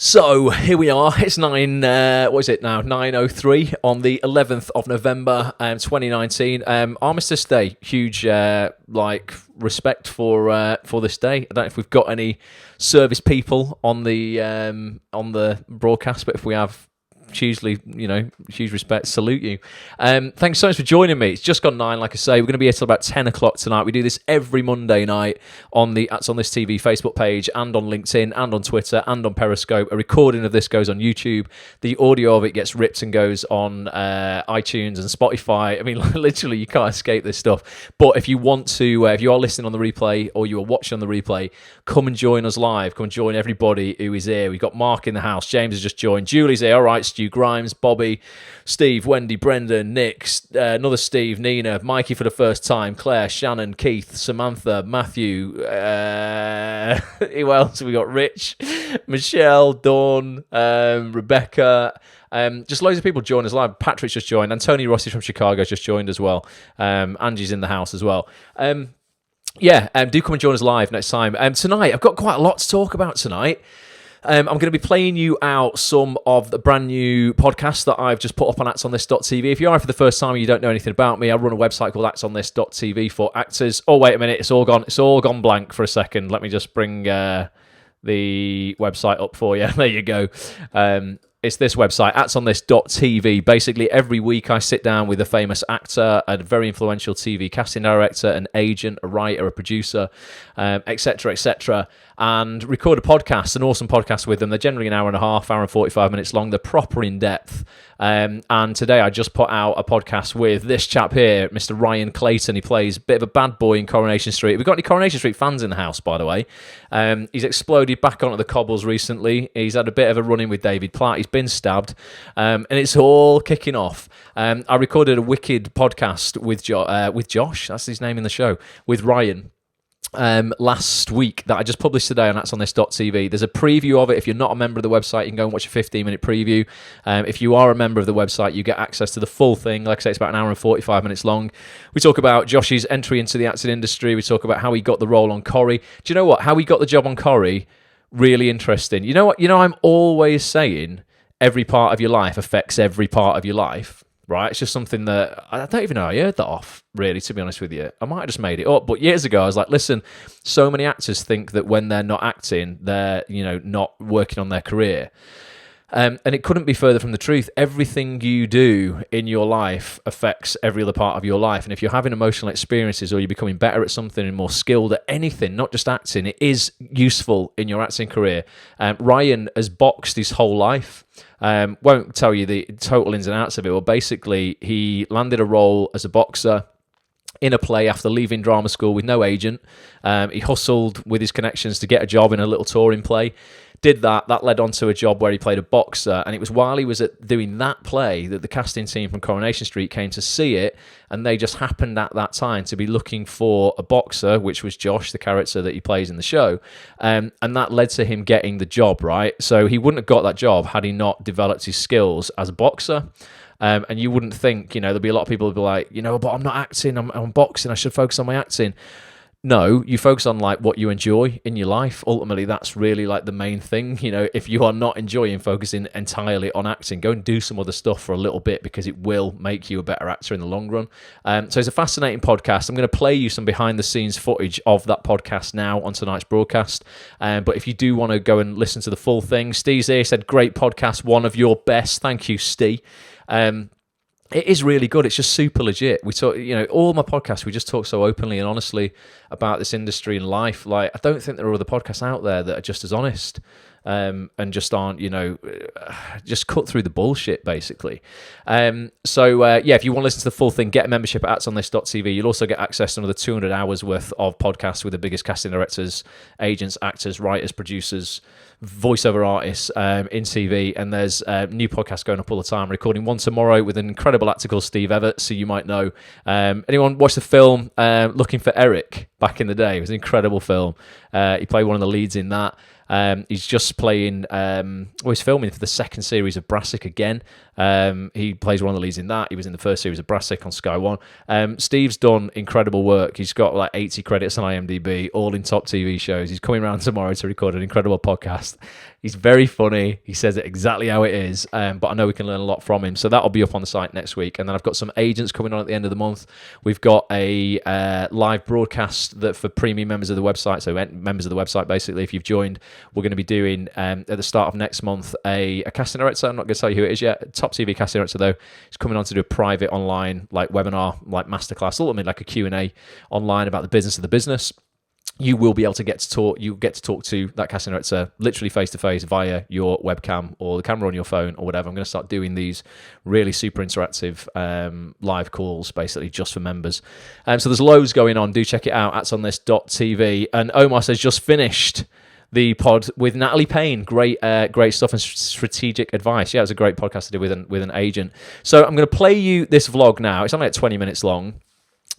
So here we are. It's 9:03 on the 11th of November, 2019. Armistice Day. Huge, respect for this day. I don't know if we've got any service people on the broadcast, but if we have, hugely, huge respect, salute you. Thanks so much for joining me. It's just gone 9, like I say. We're going to be here till about 10 o'clock tonight. We do this every Monday night on the That's On This TV Facebook page and on LinkedIn and on Twitter and on Periscope. A recording of this goes on YouTube. The audio of it gets ripped and goes on iTunes and Spotify. I mean, literally, you can't escape this stuff. But if you want to, if you are listening on the replay or you are watching on the replay, come and join us live. Come and join everybody who is here. We've got Mark in the house. James has just joined. Julie's here. All right, Stu Grimes, Bobby, Steve, Wendy, Brendan, Nick, another Steve, Nina, Mikey for the first time, Claire, Shannon, Keith, Samantha, Matthew, who else have we got? Rich, Michelle, Dawn, Rebecca, just loads of people join us live. Patrick's just joined. Anthony Rossi from Chicago just joined as well. Angie's in the house as well. Do come and join us live next time. Tonight, I've got quite a lot to talk about tonight. I'm going to be playing you out some of the brand new podcasts that I've just put up on actsonthis.tv. If you are for the first time and you don't know anything about me, I run a website called actsonthis.tv for actors. Oh, wait a minute. It's all gone blank for a second. Let me just bring the website up for you. There you go. It's this website, actsonthis.tv. Basically, every week I sit down with a famous actor, a very influential TV casting director, an agent, a writer, a producer, etc., and record a podcast, an awesome podcast with them. They're generally an hour and a half, hour and 45 minutes long. They're proper in depth. And today I just put out a podcast with this chap here, Mr. Ryan Clayton. He plays a bit of a bad boy in Coronation Street. Have we got any Coronation Street fans in the house, by the way? He's exploded back onto the cobbles recently. He's had a bit of a run-in with David Platt. He's been stabbed. And it's all kicking off. I recorded a wicked podcast with Josh, that's his name in the show, with Ryan. Last week that I just published today on actsonthis.tv. There's a preview of it. If you're not a member of the website, you can go and watch a 15-minute preview. If you are a member of the website, you get access to the full thing. Like I say, it's about an hour and 45 minutes long. We talk about Josh's entry into the acting industry. We talk about how he got the role on Corrie. Do you know what? How he got the job on Corrie, really interesting. You know what? I'm always saying every part of your life affects every part of your life. Right, it's just something that I don't even know I heard that off, really, to be honest with you. I might have just made it up, but years ago I was like, listen, so many actors think that when they're not acting, they're, not working on their career. And it couldn't be further from the truth. Everything you do in your life affects every other part of your life. And if you're having emotional experiences or you're becoming better at something and more skilled at anything, not just acting, it is useful in your acting career. Ryan has boxed his whole life. Won't tell you the total ins and outs of it. Well, basically, he landed a role as a boxer in a play after leaving drama school with no agent. He hustled with his connections to get a job in a little touring play. Did that led on to a job where he played a boxer, and it was while he was doing that play that the casting team from Coronation Street came to see it, and they just happened at that time to be looking for a boxer, which was Josh, the character that he plays in the show, and that led to him getting the job, right? So he wouldn't have got that job had he not developed his skills as a boxer. And you wouldn't think, there'll be a lot of people who'd be like, but I'm not acting, I'm boxing, I should focus on my acting. No, you focus on what you enjoy in your life. Ultimately, that's really the main thing. If you are not enjoying focusing entirely on acting, go and do some other stuff for a little bit because it will make you a better actor in the long run. So it's a fascinating podcast. I'm going to play you some behind the scenes footage of that podcast now on tonight's broadcast. But if you do want to go and listen to the full thing, Steve's here, said, great podcast, one of your best. Thank you, Steve. It is really good. It's just super legit. We talk, all my podcasts, we just talk so openly and honestly about this industry and life. I don't think there are other podcasts out there that are just as honest and just aren't, just cut through the bullshit, basically. If you want to listen to the full thing, get a membership at actsonthis.tv. You'll also get access to another 200 hours worth of podcasts with the biggest casting directors, agents, actors, writers, producers, voiceover artists in TV, and there's new podcasts going up all the time. Recording one tomorrow with an incredible actor called Steve Everts, who you might know. Anyone watch the film Looking for Eric back in the day? It was an incredible film. He played one of the leads in that. He's just playing, he's filming for the second series of Brassic again. He plays one of the leads in that. He was in the first series of Brassic on Sky One. Steve's done incredible work. He's got like 80 credits on IMDb, all in top TV shows. He's coming around tomorrow to record an incredible podcast. He's very funny. He says it exactly how it is, but I know we can learn a lot from him. So that'll be up on the site next week. And then I've got some agents coming on at the end of the month. We've got a live broadcast that for premium members of the website. So members of the website, basically, if you've joined, we're going to be doing at the start of next month a casting director. I'm not going to tell you who it is yet. Top TV casting director though. He's coming on to do a private online like webinar, like masterclass, ultimately like a Q&A online about the business of the business. You will be able to get to talk to that casting director literally face to face via your webcam or the camera on your phone or whatever. I'm going to start doing these really super interactive live calls basically just for members. So there's loads going on. Do check it out at actsonthis.tv. And Omar says just finished the pod with Natalie Payne. Great stuff and strategic advice. Yeah, it was a great podcast to do with an agent. So I'm going to play you this vlog now. It's only like 20 minutes long.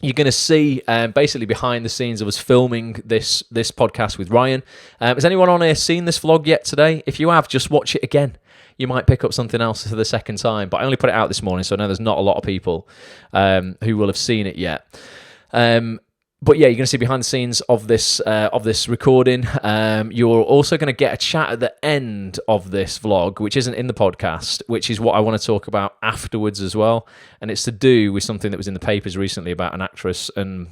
You're going to see basically behind the scenes of us filming this podcast with Ryan. Has anyone on here seen this vlog yet today? If you have, just watch it again. You might pick up something else for the second time. But I only put it out this morning, so I know there's not a lot of people who will have seen it yet. But yeah, you're going to see behind the scenes of this recording. You're also going to get a chat at the end of this vlog, which isn't in the podcast, which is what I want to talk about afterwards as well. And it's to do with something that was in the papers recently about an actress, and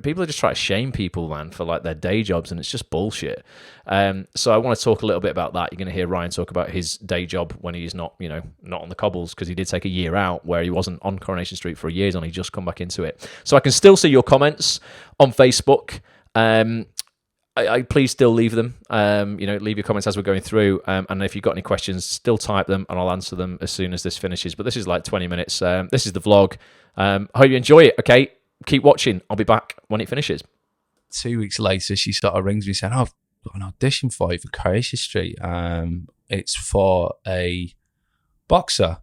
people are just trying to shame people, man, for like their day jobs, and it's just bullshit. So I want to talk a little bit about that. You're going to hear Ryan talk about his day job when he's not on the cobbles, because he did take a year out where he wasn't on Coronation Street for a year, and he just come back into it. So I can still see your comments on Facebook. I please still leave them. Leave your comments as we're going through. And if you've got any questions, still type them, and I'll answer them as soon as this finishes. But this is like 20 minutes. This is the vlog. I hope you enjoy it. Okay, keep watching. I'll be back when it finishes. 2 weeks later, she sort of rings me saying, "Oh, I've got an audition for you for Coronation Street. It's for a boxer."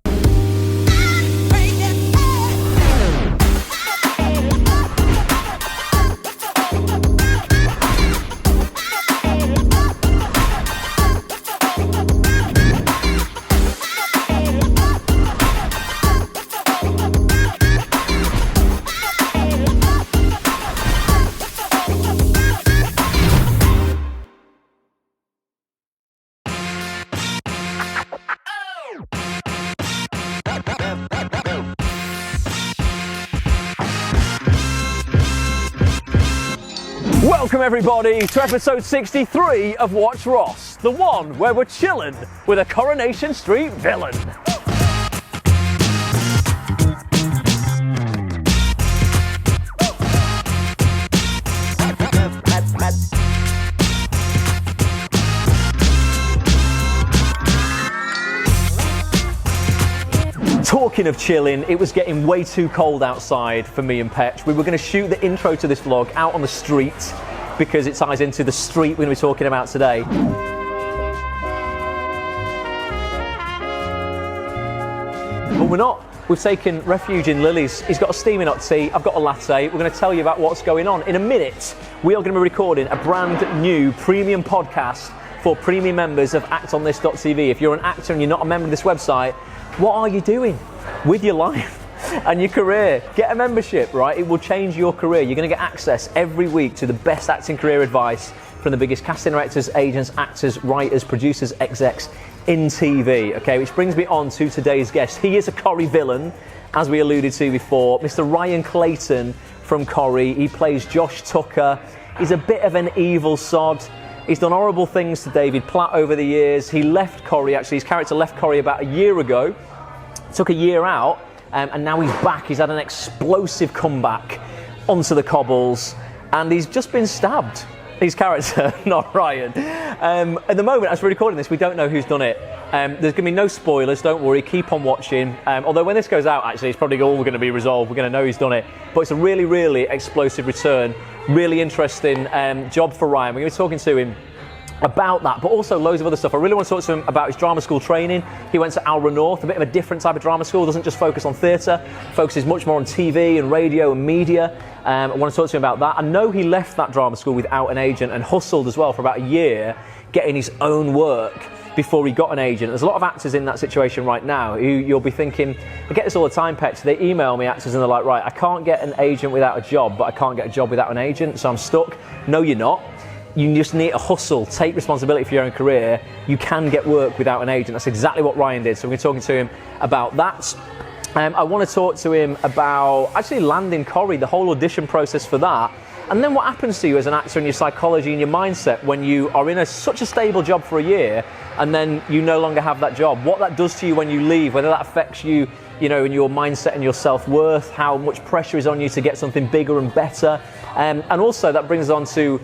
Welcome everybody to episode 63 of Watch Ross, the one where we're chilling with a Coronation Street villain. Talking of chilling, it was getting way too cold outside for me and Petch. We were going to shoot the intro to this vlog out on the street because it ties into the street we're going to be talking about today. But we're not. We've taken refuge in Lily's. He's got a steaming hot tea, I've got a latte. We're going to tell you about what's going on. In a minute, we are going to be recording a brand new premium podcast for premium members of actsonthis.tv. If you're an actor and you're not a member of this website, what are you doing with your life and your career? Get a membership, right? It will change your career. You're going to get access every week to the best acting career advice from the biggest casting directors, agents, actors, writers, producers, execs in TV. Okay, which brings me on to today's guest. He is a Corrie villain, as we alluded to before. Mr. Ryan Clayton from Corrie. He plays Josh Tucker. He's a bit of an evil sod. He's done horrible things to David Platt over the years. He left Corrie, actually. His character left Corrie about a year ago. Took a year out, and now he's back. He's had an explosive comeback onto the cobbles, and he's just been stabbed. His character, not Ryan. At the moment, as we're recording this, we don't know who's done it. There's going to be no spoilers, don't worry, keep on watching. Although when this goes out, actually, it's probably all going to be resolved. We're going to know who's done it. But it's a really, really explosive return. Really interesting job for Ryan. We're going to be talking to him about that, but also loads of other stuff. I really want to talk to him about his drama school training. He went to Alra North, a bit of a different type of drama school. Doesn't just focus on theatre, focuses much more on TV and radio and media. I want to talk to him about that. I know he left that drama school without an agent and hustled as well for about a year, getting his own work before he got an agent. There's a lot of actors in that situation right now who you'll be thinking, I get this all the time, Petch, they email me, actors, and they're like, right, I can't get an agent without a job, but I can't get a job without an agent, so I'm stuck. No, you're not. You just need to hustle, take responsibility for your own career. You can get work without an agent. That's exactly what Ryan did. So we're talking to him about that. I want to talk to him about actually landing Corrie, the whole audition process for that. And then what happens to you as an actor and your psychology and your mindset when you are in such a stable job for a year and then you no longer have that job. What that does to you when you leave, whether that affects you, in your mindset and your self-worth, how much pressure is on you to get something bigger and better. And also that brings us on to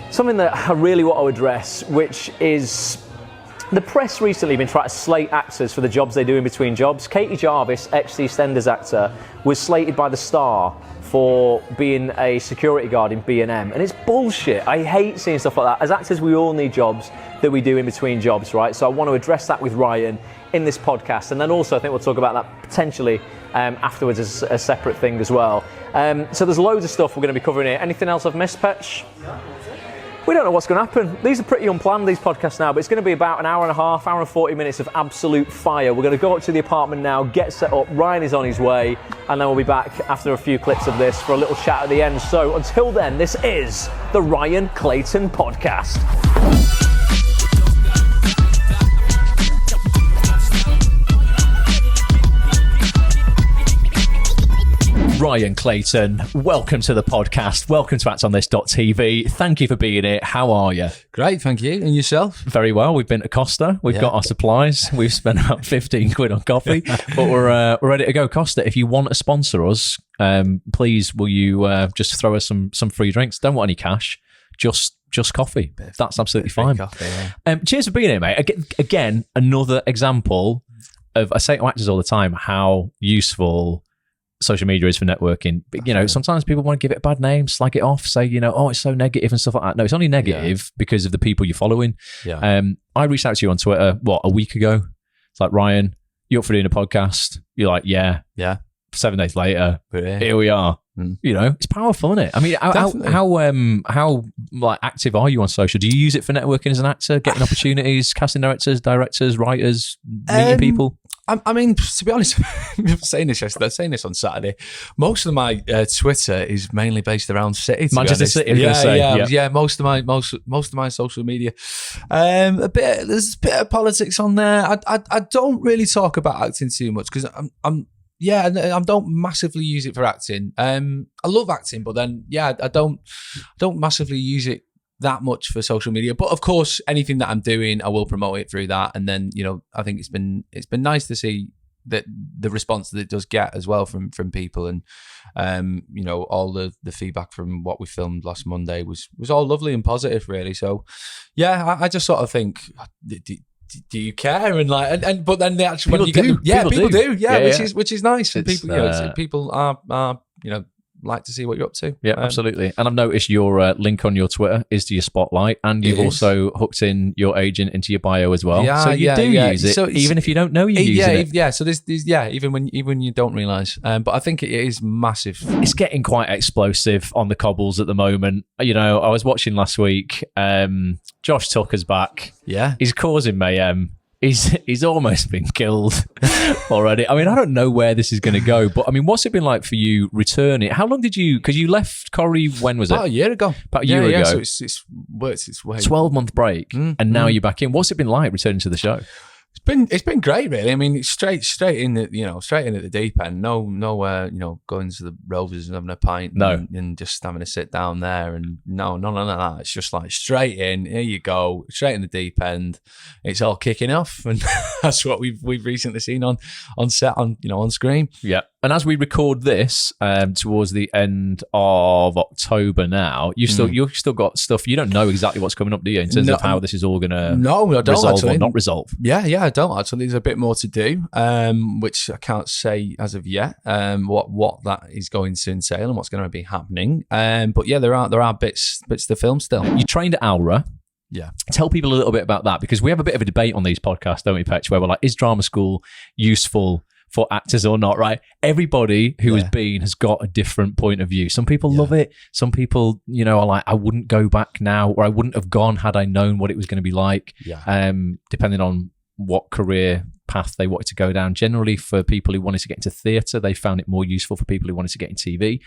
something that I really want to address, which is the press recently been trying to slate actors for the jobs they do in between jobs. Katie Jarvis, ex-EastEnders actor, was slated by The Star for being a security guard in B&M. And it's bullshit. I hate seeing stuff like that. As actors, we all need jobs that we do in between jobs, right? So I want to address that with Ryan in this podcast. And then also I think we'll talk about that potentially afterwards as a separate thing as well. So there's loads of stuff we're going to be covering here. Anything else I've missed, Petch? We don't know what's going to happen. These are pretty unplanned, these podcasts now, but it's going to be about an hour and a half, hour and 40 minutes of absolute fire. We're going to go up to the apartment now, get set up. Ryan is on his way, and then we'll be back after a few clips of this for a little chat at the end. So until then, this is the Ryan Clayton Podcast. Ryan Clayton, welcome to the podcast. Welcome to actonthis.tv. Thank you for being here. How are you? Great, thank you. And yourself? Very well. We've been to Costa. We've got our supplies. We've spent about 15 quid on coffee, but we're ready to go. Costa, if you want to sponsor us, please will you just throw us some free drinks? Don't want any cash. Just coffee. That's absolutely fine. Coffee, Cheers for being here, mate. Again, another example of, I say to actors all the time, how useful social media is for networking. But, sometimes people want to give it a bad name, slag it off, say, oh, it's so negative and stuff like that. No, it's only negative because of the people you're following. Yeah. I reached out to you on Twitter, a week ago? It's like, Ryan, you up for doing a podcast? You're like, yeah. 7 days later, here we are. It's powerful, isn't it? I mean, how like active are you on social? Do you use it for networking as an actor, getting opportunities, casting directors, writers, meeting people? I mean, to be honest, I was saying this yesterday, saying this on Saturday. Most of my Twitter is mainly based around City. Manchester City. Yeah. Most of my social media. There's a bit of politics on there. I don't really talk about acting too much because I don't massively use it for acting. I love acting, but then I don't massively use it that much for social media. But of course, anything that I'm doing, I will promote it through that. And then I think it's been nice to see that the response that it does get as well from people, and all the feedback from what we filmed last Monday was all lovely and positive, really. So I just sort of think, do you care? And but then they actually people do, which is nice. And people are like to see what you're up to. Yeah, absolutely. And I've noticed your link on your Twitter is to your Spotlight, and you've also hooked in your agent into your bio as well. So you do use it, so even if you don't know you're using it. Yeah, so there's even when you don't realise. But I think it is massive. It's getting quite explosive on the cobbles at the moment. I was watching last week. Josh Tucker's back. Yeah, he's causing mayhem. He's almost been killed already. I mean, I don't know where this is going to go, but I mean, what's it been like for you returning? How long did you? Because you left Corrie. When was it? About a year ago. About a year ago. So it's worked its way. 12-month break, and now you're back in. What's it been like returning to the show? It's been great, really. I mean, it's straight in at the deep end. No, going to the Rovers and having a pint, and just having a sit down there, and none of that. It's just like straight in. Here you go, straight in the deep end. It's all kicking off, and that's what we've recently seen on set, on screen. Yeah. And as we record this, towards the end of October now, you've still got stuff. You don't know exactly what's coming up, do you? In terms of how this is all going to resolve or not resolve. Yeah, I don't actually. There's a bit more to do, which I can't say as of yet. What that is going to entail and what's going to be happening. But yeah, there are bits to film still. You trained at Aura. Yeah. Tell people a little bit about that, because we have a bit of a debate on these podcasts, don't we, Petch, where we're like, is drama school useful for actors or not, right? Everybody who has been has got a different point of view. Some people love it. Some people, you know, are like, I wouldn't go back now, or I wouldn't have gone had I known what it was going to be like. Depending on what career path they wanted to go down. Generally, for people who wanted to get into theatre, they found it more useful for people who wanted to get in TV.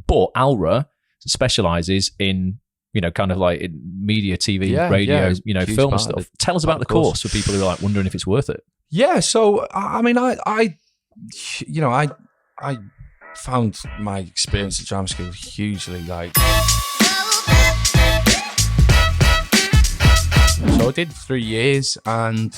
But Alra specialises in, you know, kind of like in media, TV, radio, you know, film stuff. Tell us about the course for people who are like wondering if it's worth it. Yeah, so I mean, I found my experience at drama school hugely like. So I did 3 years, and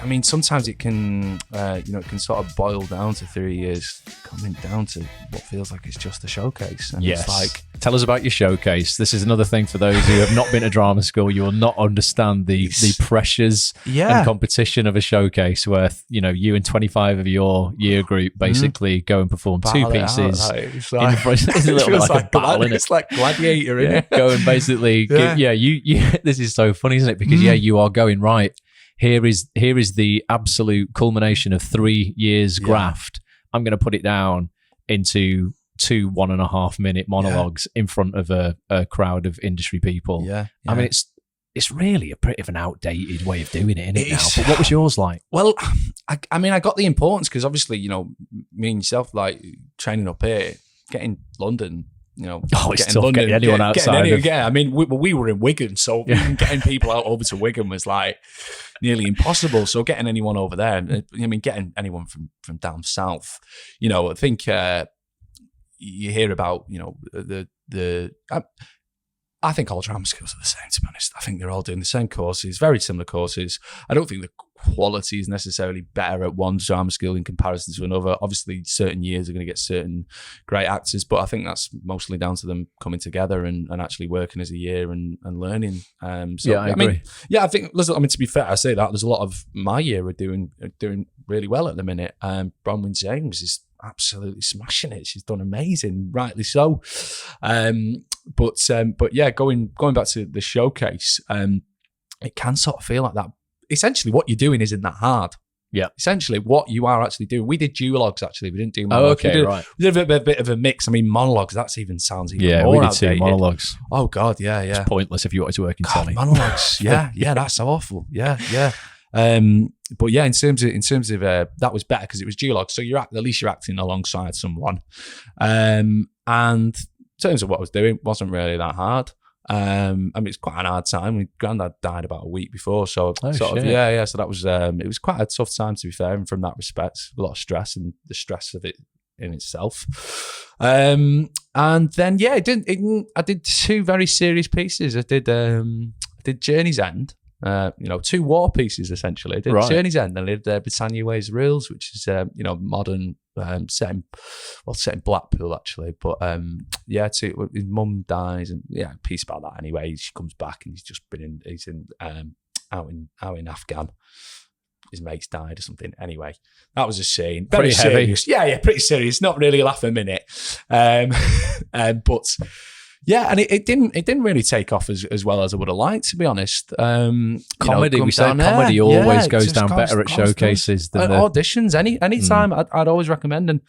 I mean, sometimes it can, it can sort of boil down to 3 years, coming down to what feels like it's just a showcase. And it's like, tell us about your showcase. This is another thing for those who have not been to drama school. You will not understand the pressures and competition of a showcase where, you know, you and 25 of your year group basically go and perform two pieces. It's like, it's a little bit like a battle, isn't it? It's like Gladiator, isn't it? Go and basically, this is so funny, isn't it? Because you are going, right, here is the absolute culmination of 3 years graft. I'm going to put it down into 2 1.5 minute monologues in front of a crowd of industry people. I mean, it's really a bit of an outdated way of doing it, isn't it now? But what was yours like? Well, I mean, I got the importance because obviously, you know, me and yourself, like training up here, getting London. You know, it's tough getting anyone outside. I mean, we were in Wigan, so getting people out over to Wigan was like nearly impossible. So getting anyone over there, I mean, getting anyone from down south, you know, I think you hear about, you know, I think all drama schools are the same, to be honest. I think they're all doing the same courses, very similar courses. I don't think the quality is necessarily better at one drama school in comparison to another. Obviously, certain years are going to get certain great actors, but I think that's mostly down to them coming together and actually working as a year and learning. I agree. I think, listen, I mean, to be fair, I say that there's a lot of my year are doing really well at the minute. Bronwyn James is absolutely smashing it. She's done amazing, rightly so. But yeah, going back to the showcase, it can sort of feel like that. Essentially, what you're doing isn't that hard. Yeah. Essentially, what you are actually doing. We did duologues, actually. We didn't do monologues. We did a bit of a mix. I mean, monologues, that sounds even more we did outdated. 2 monologues. Oh, God, yeah. It's pointless if you wanted to work in telly. Monologues, yeah, that's awful. Yeah. But yeah, in terms of that was better because it was duologue. So at least you're acting alongside someone. And in terms of what I was doing, wasn't really that hard. I mean, it's quite an hard time. My granddad died about a week before, so So that was it was quite a tough time, to be fair, and from that respect, a lot of stress and the stress of it in itself. And then I did 2 very serious pieces. I did Journey's End. 2 war pieces essentially. I did Journey's End, and I did Britannia Weighs Rules, which is modern, set in Blackpool actually. But his mum dies, and a piece about that anyway. She comes back, and he's out in Afghan. His mate's died or something. Anyway, that was a scene. Very serious. Yeah, pretty serious. Not really a laugh a minute. But yeah, and it didn't really take off as well as I would have liked, to be honest. Comedy, we say comedy always goes down better at showcases than auditions. Any time, I'd always recommend, and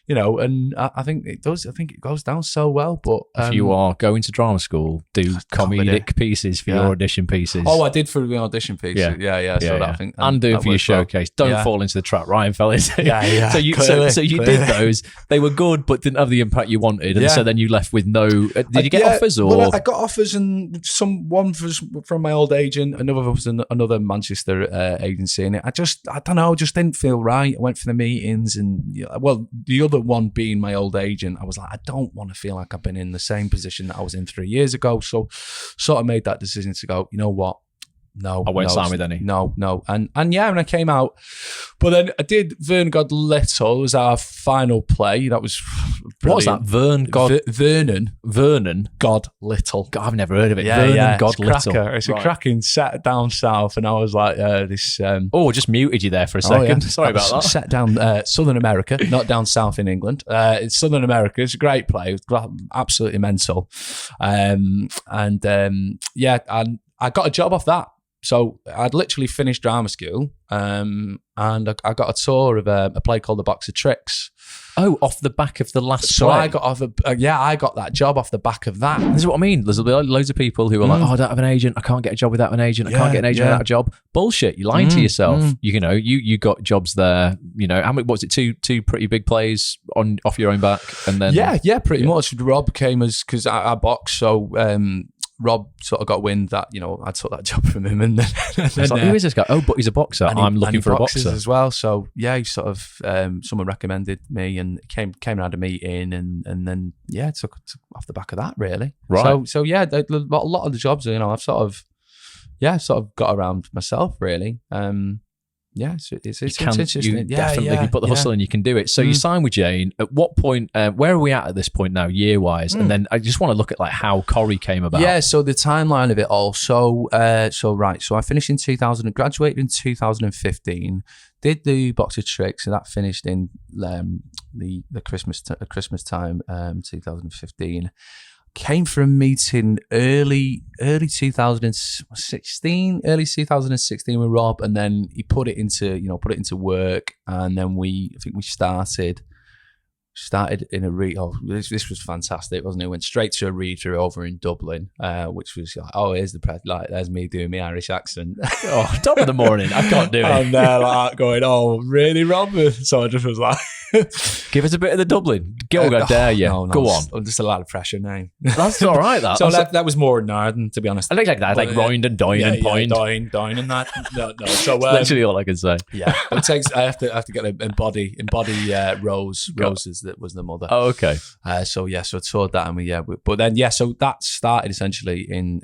I think it does. I think it goes down so well. But if you are going to drama school, do comedic pieces for your audition pieces. Oh, I did for the audition piece. Yeah. So I think and do it for your showcase. Don't fall into the trap Ryan fell into. Yeah. So you did those. They were good, but didn't have the impact you wanted, and so then you left with no. Did you get offers or? Well, I got offers, and one was from my old agent, another was another Manchester agency, and I don't know, just didn't feel right. I went for the meetings, and the other one being my old agent, I was like, I don't want to feel like I've been in the same position that I was in 3 years ago. So sort of made that decision to go, you know what? No, I won't sign with any. No. And when I came out, but then I did Vernon God Little. It was our final play. That was brilliant. What was that? Vernon God Little. God, I've never heard of it. Vernon God Little. Cracker. It's a cracking set down south, and I was like, this. Just muted you there for a second. Sorry about that. Set down Southern America, not down south in England. It's Southern America. It's a great play. It was absolutely mental. And I got a job off that. So I'd literally finished drama school, and I got a tour of a play called The Box of Tricks. Oh, off the back of the last So play. I got I got that job off the back of that. This is what I mean. There's loads of people who are like, oh, I don't have an agent. I can't get a job without an agent. I can't get an agent without a job. Bullshit. You're lying to yourself. You got jobs there. How many? What was it? Two pretty big plays off your own back, and then pretty much. Rob came because I box, so Rob sort of got wind that I took that job from him, and then it's like, who is this guy? Oh, but he's a boxer. I'm looking for a boxer as well. So he sort of someone recommended me, and came around a meeting, and then took off the back of that really. Right. So a lot of the jobs, I've sort of got around myself really. It's interesting. You definitely can put the hustle in, you can do it. So you sign with Jane. At what point, where are we at this point now, year-wise? And then I just want to look at like how Corrie came about. Yeah, so the timeline of it all. So I finished in 2000, graduated in 2015, did the Box of Tricks, and that finished in the Christmas time, 2015. Came from a meeting early 2016 with Rob, and then he put it into work, and then I think we started in a read. Oh, this was fantastic, wasn't it? Went straight to a reader over in Dublin, which was like, oh, here's the press, like there's me doing my Irish accent. Oh, top of the morning, I can't do it. I'm there like going, oh, really, Rob? So I just was like, give us a bit of the Dublin. I dare you. No, go on. I'm just a lot of pressure now. That's all right. That was more Northern, to be honest. I look like that, like round and down and point. Down and that. No. So literally all I can say. Yeah, but it takes. I have to get an embody Roses. That was the mother. Oh, okay. So I toured that, and but then so that started essentially in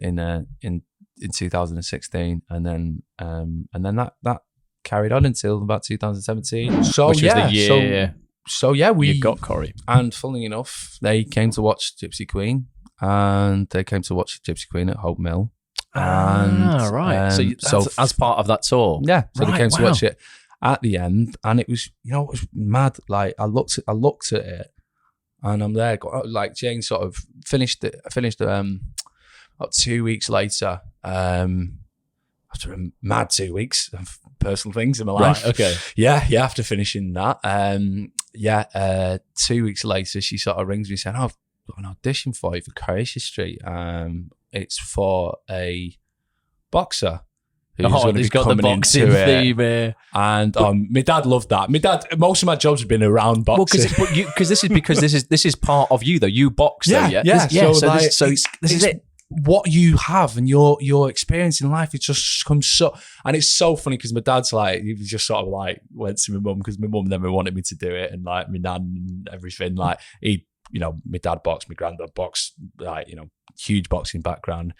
2016, and then that carried on until about 2017. So which was the year. So we got Corrie, and funnily enough, they came to watch Gypsy Queen, and they came to watch Gypsy Queen at Hope Mill. And, right. So as part of that tour, So they came to watch it at the end, and it was it was mad. Like I looked at it, and I'm there. Like Jane sort of finished it. I finished about 2 weeks later. After a mad 2 weeks of personal things in my life. Right, okay. Yeah. After finishing that, 2 weeks later, she sort of rings me saying, "Oh, I've got an audition for you for Coronation Street. It's for a boxer who's going to be got coming the boxing into theme it." And my dad loved that. My dad, most of my jobs have been around boxing. Well, because this is part of you though. You box, though, yeah. This is it. What you have and your experience in life, it just comes so, and it's so funny because my dad's like, he was just sort of like went to my mum because my mum never wanted me to do it, and like my nan and everything, like my dad boxed, my granddad boxed, like huge boxing background.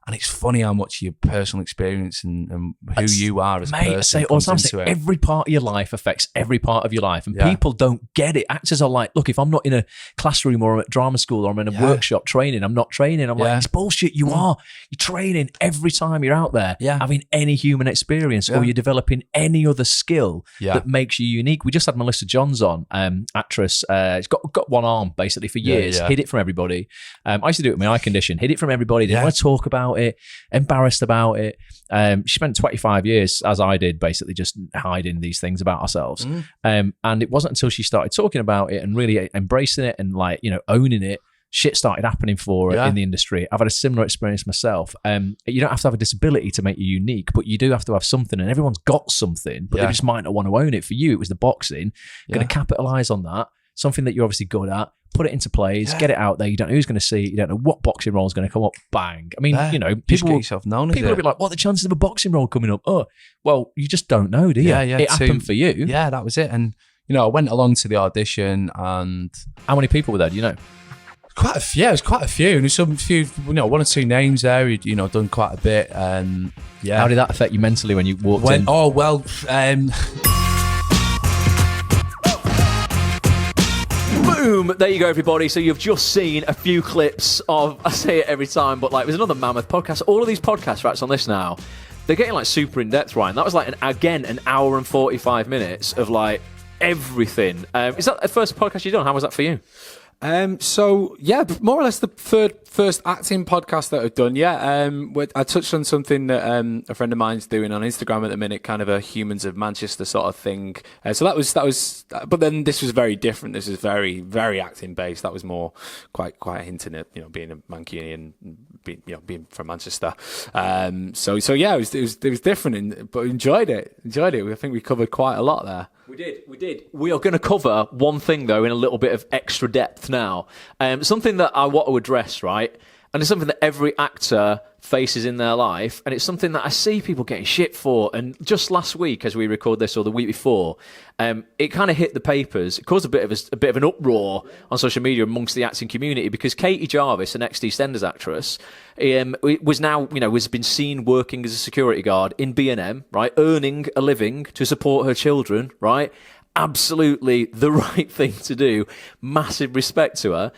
And it's funny how much your personal experience and who you are as a person comes into it. Every part of your life affects every part of your life. And people don't get it. Actors are like, look, if I'm not in a classroom or I'm at drama school or I'm in a workshop training, I'm not training. I'm like, it's bullshit. You are. You're training every time you're out there, having any human experience or you're developing any other skill that makes you unique. We just had Melissa Johns on, actress. She's got one arm basically for years, hid it from everybody. I used to do it with my eye condition, hid it from everybody, didn't want to talk about it, embarrassed about it. She spent 25 years, as I did, basically just hiding these things about ourselves. And it wasn't until she started talking about it and really embracing it and owning it, shit started happening for her in the industry. I've had a similar experience myself. You don't have to have a disability to make you unique, but you do have to have something, and everyone's got something, but they just might not want to own it. For you, it was the boxing. Going to capitalize on that, something that you're obviously good at, put it into plays, get it out there. You don't know who's going to see it. You don't know what boxing role is going to come up. Bang. I mean, people will be like, what are the chances of a boxing role coming up? Oh, well, you just don't know, do you? It happened for you. Yeah, that was it. And, I went along to the audition, and... How many people were there, do you know? Quite a few. It was quite a few. And there's one or two names there who'd, done quite a bit. And yeah. How did that affect you mentally when you walked in? Oh, well... Boom! There you go, everybody. So you've just seen a few clips of, I say it every time, but like, there's another mammoth podcast. All of these podcast rats on this now, they're getting like super in depth, Ryan. That was like an hour and 45 minutes of like everything. Is that the first podcast you've done? How was that for you? So yeah, more or less the first acting podcast that I've done. Yeah, I touched on something that a friend of mine's doing on Instagram at the minute, kind of a Humans of Manchester sort of thing. So that was, but then this was very different. This was very, very acting based. That was more quite hinting at being a Mancunian, being from Manchester. So yeah, it was different, but enjoyed it. I think we covered quite a lot there. We did. We are going to cover one thing, though, in a little bit of extra depth now. Something that I want to address, right? And it's something that every actor faces in their life, and it's something that I see people getting shit for. And just last week, as we record this, or the week before, it kind of hit the papers. It caused a bit of an uproar on social media amongst the acting community because Katie Jarvis, an ex-EastEnders actress, was been seen working as a security guard in B&M, right, earning a living to support her children, right. Absolutely the right thing to do. Massive respect to her.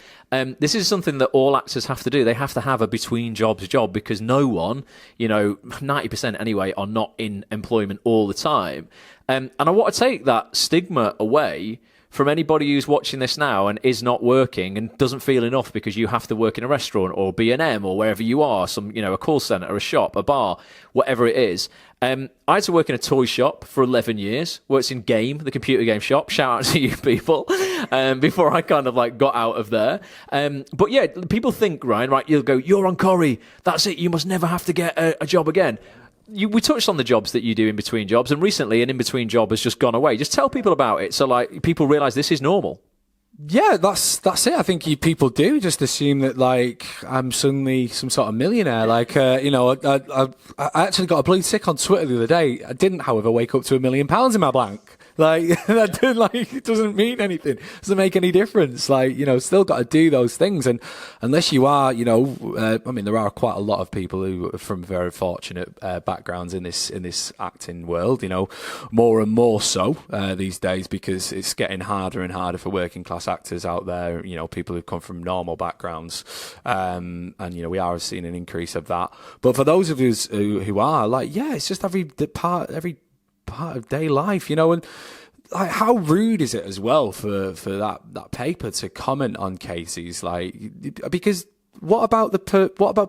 This is something that all actors have to do. They have to have a between jobs job because no one, 90% anyway, are not in employment all the time. And I want to take that stigma away from anybody who's watching this now and is not working and doesn't feel enough because you have to work in a restaurant or B&M or wherever you are, a call centre, a shop, a bar, whatever it is. I had to work in a toy shop for 11 years, worked in the computer game shop, shout out to you people, before I kind of got out of there. But yeah, people think, Ryan, right, you'll go, you're on Corrie, that's it, you must never have to get a job again. We touched on the jobs that you do in between jobs, and recently an in-between job has just gone away. Just tell people about it so people realise this is normal. Yeah, that's it. I think people do just assume that I'm suddenly some sort of millionaire. I actually got a blue tick on Twitter the other day. I didn't, however, wake up to £1 million in my bank. It doesn't mean anything. It doesn't make any difference. Still got to do those things. And unless you are, there are quite a lot of people who are from very fortunate backgrounds in this acting world, more and more so these days because it's getting harder and harder for working class actors out there, people who come from normal backgrounds. And we are seeing an increase of that. But for those of us who are it's just every part of day life, and how rude is it as well for that paper to comment on cases because what about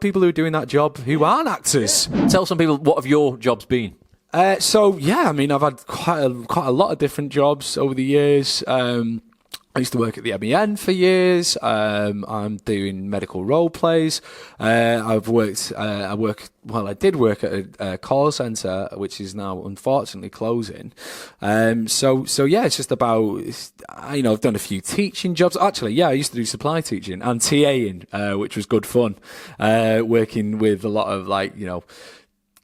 people who are doing that job who aren't actors? Tell some people, what have your jobs been? I've had quite a lot of different jobs over the years. I used to work at the MEN for years. I'm doing medical role plays. I did work at a call centre, which is now unfortunately closing. So yeah, it's just about, I've done a few teaching jobs. Actually, yeah, I used to do supply teaching and TAing, which was good fun. Working with a lot of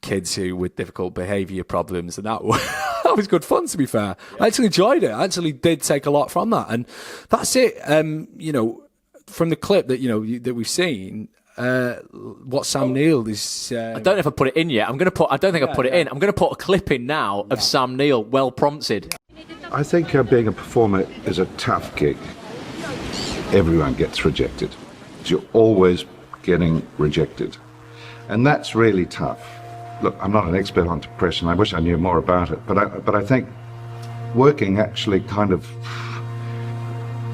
kids who with difficult behaviour problems, and that was good fun, to be fair. Yeah. I actually enjoyed it. I actually did take a lot from that, and that's it. From the clip that that we've seen, what Sam Neill is. I don't know if I put it in yet. I don't think I put it in. I'm going to put a clip in now of Sam Neill, well prompted. I think being a performer is a tough gig. Everyone gets rejected. You're always getting rejected, and that's really tough. Look, I'm not an expert on depression. I wish I knew more about it. But I think working actually kind of,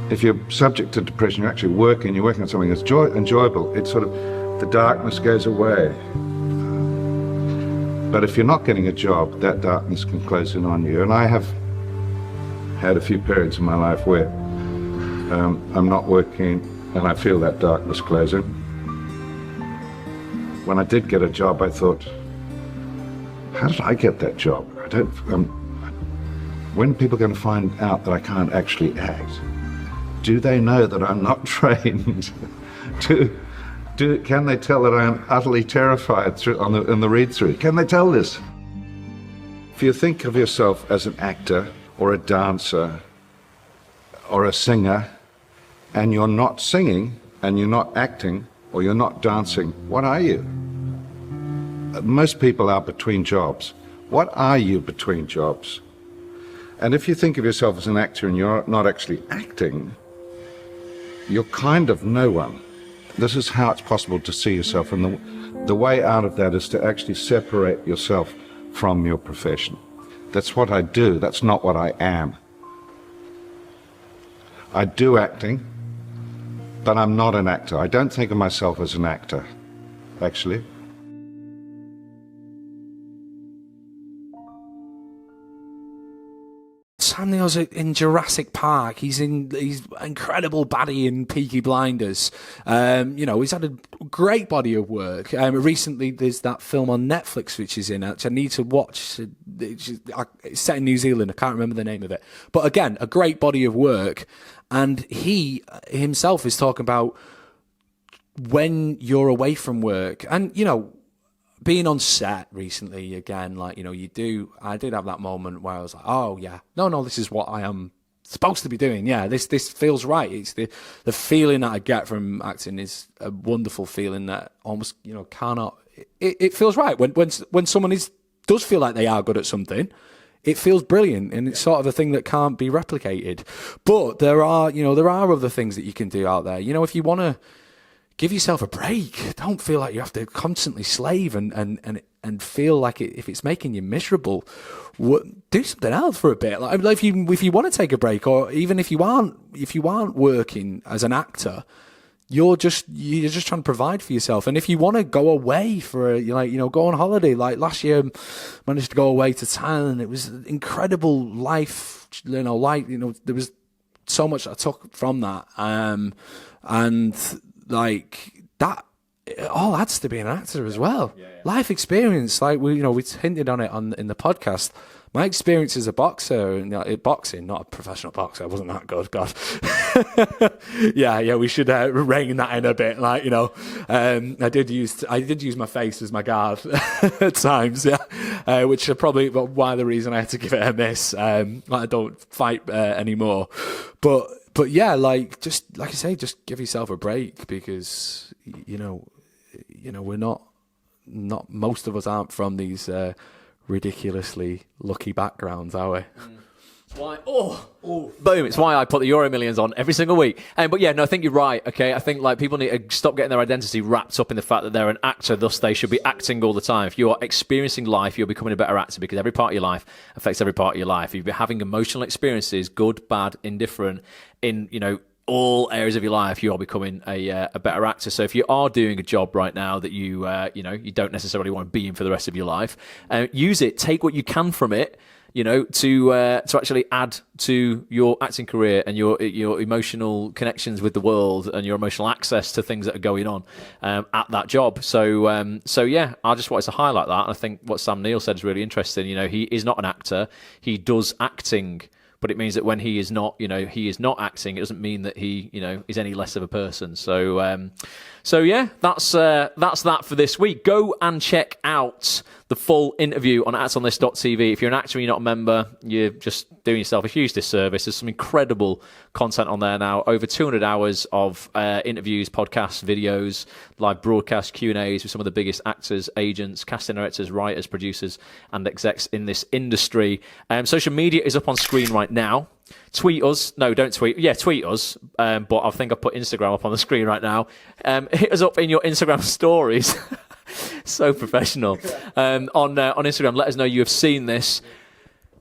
if you're subject to depression, you're actually working on something that's enjoyable. It's sort of, the darkness goes away. But if you're not getting a job, that darkness can close in on you. And I have had a few periods in my life where I'm not working and I feel that darkness closing. When I did get a job, I thought, how did I get that job? When are people going to find out that I can't actually act? Do they know that I'm not trained? Can they tell that I am utterly terrified in the read-through? Can they tell this? If you think of yourself as an actor or a dancer or a singer, and you're not singing and you're not acting or you're not dancing, what are you? Most people are between jobs. What are you between jobs? And if you think of yourself as an actor and you're not actually acting, you're kind of no one. This is how it's possible to see yourself, and the way out of that is to actually separate yourself from your profession. That's what I do, that's not what I am. I do acting, but I'm not an actor. I don't think of myself as an actor, actually. Sam Neill's in Jurassic Park. He's incredible baddie in Peaky Blinders. He's had a great body of work. Recently, there's that film on Netflix which is in, which I need to watch. It's set in New Zealand. I can't remember the name of it. But again, a great body of work. And he himself is talking about when you're away from work. And, being on set recently again, I did have that moment where I was like, oh yeah, no, this is what I am supposed to be doing. Yeah, this feels right. It's the feeling that I get from acting is a wonderful feeling that almost, cannot, it feels right. When someone does feel like they are good at something, it feels brilliant, and it's sort of a thing that can't be replicated. But there are other things that you can do out there. If you want to give yourself a break. Don't feel like you have to constantly slave and feel like if it's making you miserable, do something else for a bit. Like if you want to take a break, or even if you aren't working as an actor, you're just trying to provide for yourself. And if you want to go away for go on holiday, like last year, managed to go away to Thailand. It was incredible life. There was so much I took from that, and like that, it all adds to being an actor as well. Yeah. Life experience, like we hinted on it in the podcast. My experience as a boxer, boxing, not a professional boxer. I wasn't that good. God. yeah. We should rein that in a bit. I did use my face as my guard at times. Yeah, which are probably why the reason I had to give it a miss. I don't fight anymore, But yeah, just like I say, just give yourself a break, because we're not most of us aren't from these ridiculously lucky backgrounds, are we? It's why, boom! It's why I put the Euro Millions on every single week. But yeah, no, I think you're right. Okay, I think people need to stop getting their identity wrapped up in the fact that they're an actor, thus they should be acting all the time. If you're experiencing life, you're becoming a better actor, because every part of your life affects every part of your life. If you're having emotional experiences, good, bad, indifferent, in all areas of your life, you are becoming a better actor. So if you are doing a job right now that you don't necessarily want to be in for the rest of your life, use it. Take what you can from it, to actually add to your acting career and your emotional connections with the world and your emotional access to things that are going on at that job. So yeah, I just wanted to highlight that. And I think what Sam Neill said is really interesting. He is not an actor; he does acting. But it means that when he is not acting, it doesn't mean that he, is any less of a person. So yeah, that's that for this week. Go and check out the full interview on actsonthis.tv. If you're an actor and you're not a member, you're just doing yourself a huge disservice. There's some incredible content on there now. Over 200 hours of interviews, podcasts, videos, live broadcasts, Q&As with some of the biggest actors, agents, casting directors, writers, producers, and execs in this industry. Social media is up on screen right now. Tweet us. No, don't tweet. Yeah, tweet us. But I think I've put Instagram up on the screen right now. Hit us up in your Instagram stories. So professional. On Instagram, let us know you have seen this.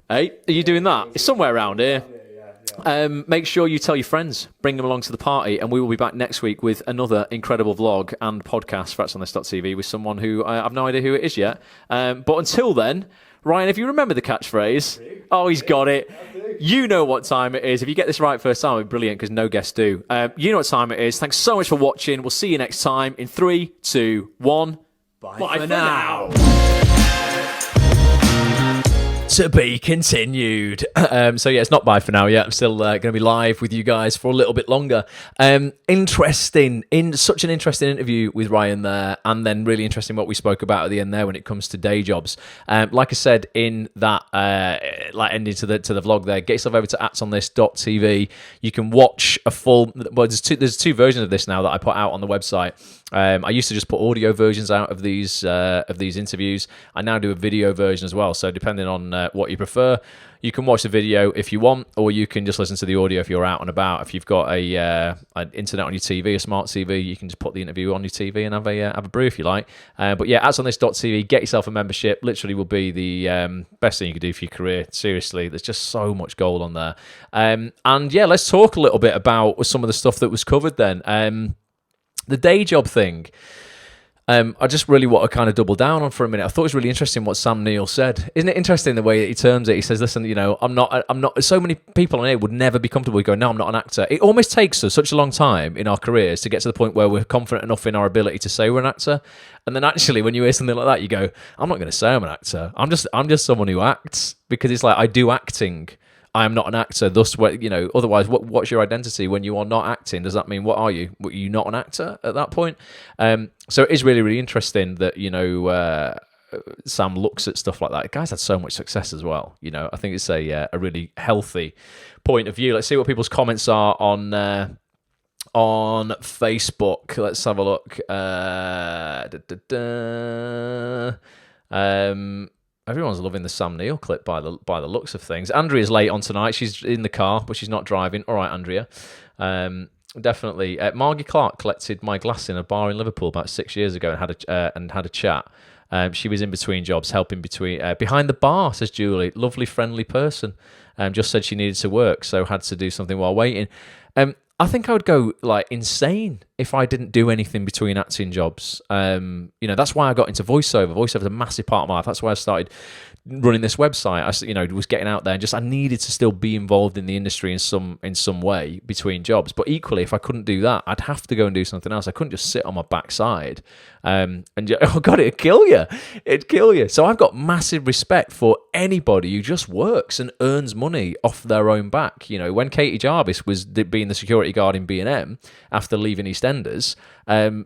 Hey, are you doing that? It's somewhere around here. Make sure you tell your friends, bring them along to the party, and we will be back next week with another incredible vlog and podcast for actsonthis.tv with someone who I have no idea who it is yet. But until then, Ryan, if you remember the catchphrase, oh, he's got it. You know what time it is. If you get this right first time, it'll be brilliant, because no guests do. You know what time it is. Thanks so much for watching. We'll see you next time in 3, 2, 1. Bye for now. To be continued. So yeah, it's not bye for now yet. I'm still going to be live with you guys for a little bit longer. Such an interesting interview with Ryan there, and then really interesting what we spoke about at the end there when it comes to day jobs. Like I said in that ending to the vlog there, get yourself over to actsonthis.tv. You can watch a full. Well, there's two versions of this now that I put out on the website. I used to just put audio versions out of these interviews. I now do a video version as well. So depending on what you prefer. You can watch the video if you want, or you can just listen to the audio if you're out and about. If you've got an internet on your TV, a smart TV, you can just put the interview on your TV and have a brew if you like. But yeah, actsonthis.tv, get yourself a membership. Literally will be the best thing you could do for your career. Seriously, there's just so much gold on there. And yeah, let's talk a little bit about some of the stuff that was covered then. The day job thing. I just really want to kind of double down on for a minute. I thought it was really interesting what Sam Neill said. Isn't it interesting the way that he terms it? He says, listen, I'm not, so many people on here would never be comfortable with going, no, I'm not an actor. It almost takes us such a long time in our careers to get to the point where we're confident enough in our ability to say we're an actor. And then actually, when you hear something like that, you go, I'm not going to say I'm an actor. I'm just someone who acts, because it's like, I do acting. I am not an actor. Thus, otherwise, what's your identity when you are not acting? Does that mean what are you? Are you not an actor at that point? So it is really, really interesting that Sam looks at stuff like that. The guy's had so much success as well. I think it's a really healthy point of view. Let's see what people's comments are on Facebook. Let's have a look. Everyone's loving the Sam Neill clip by the looks of things. Andrea's late on tonight. She's in the car, but she's not driving. All right, Andrea. Definitely. Margie Clark collected my glass in a bar in Liverpool about 6 years ago and had a chat. She was in between jobs, helping behind the bar, says Julie. Lovely, friendly person. Just said she needed to work, so had to do something while waiting. I think I would go insane if I didn't do anything between acting jobs. That's why I got into voiceover. Voiceover is a massive part of my life. That's why I started running this website. I was getting out there and I needed to still be involved in the industry in some way between jobs. But equally, if I couldn't do that, I'd have to go and do something else. I couldn't just sit on my backside. Oh God, it'd kill you. It'd kill you. So I've got massive respect for anybody who just works and earns money off their own back. When Katie Jarvis was being the security guard in B&M after leaving EastEnders,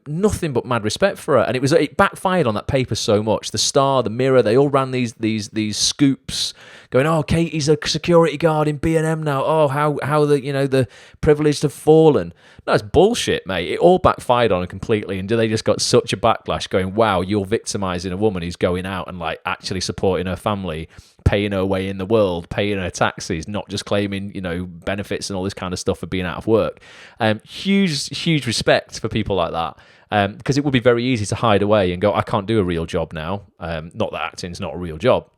nothing but mad respect for her. And it backfired on that paper so much. The Star, the Mirror, they all ran these scoops going, oh, Katie's a security guard in B&M now. Oh, how the privileged have fallen. No, it's bullshit, mate. It all backfired on her completely, and they just got such a backlash going, wow, you're victimizing a woman who's going out and actually supporting her family, paying her way in the world, paying her taxes, not just claiming, benefits and all this kind of stuff for being out of work. Huge respect for people like that, because it would be very easy to hide away and go, I can't do a real job now. Not that acting's not a real job,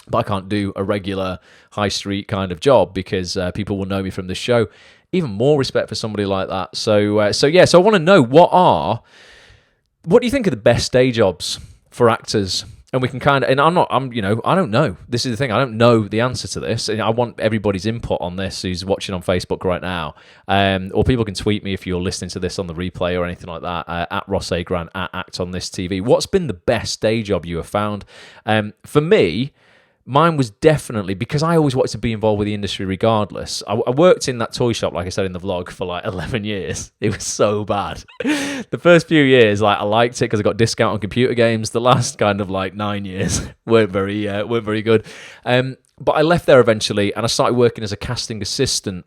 but I can't do a regular high street kind of job because people will know me from this show. Even more respect for somebody like that. So I want to know what do you think are the best day jobs for actors? And we can I don't know. This is the thing. I don't know the answer to this. And I want everybody's input on this who's watching on Facebook right now. Or people can tweet me if you're listening to this on the replay or anything like that, at Ross A. Grant, at Act on This TV. What's been the best day job you have found? For me, mine was definitely, because I always wanted to be involved with the industry regardless. I worked in that toy shop, like I said in the vlog, for 11 years. It was so bad. The first few years, I liked it because I got discount on computer games. The last kind of 9 years weren't very good. But I left there eventually, and I started working as a casting assistant.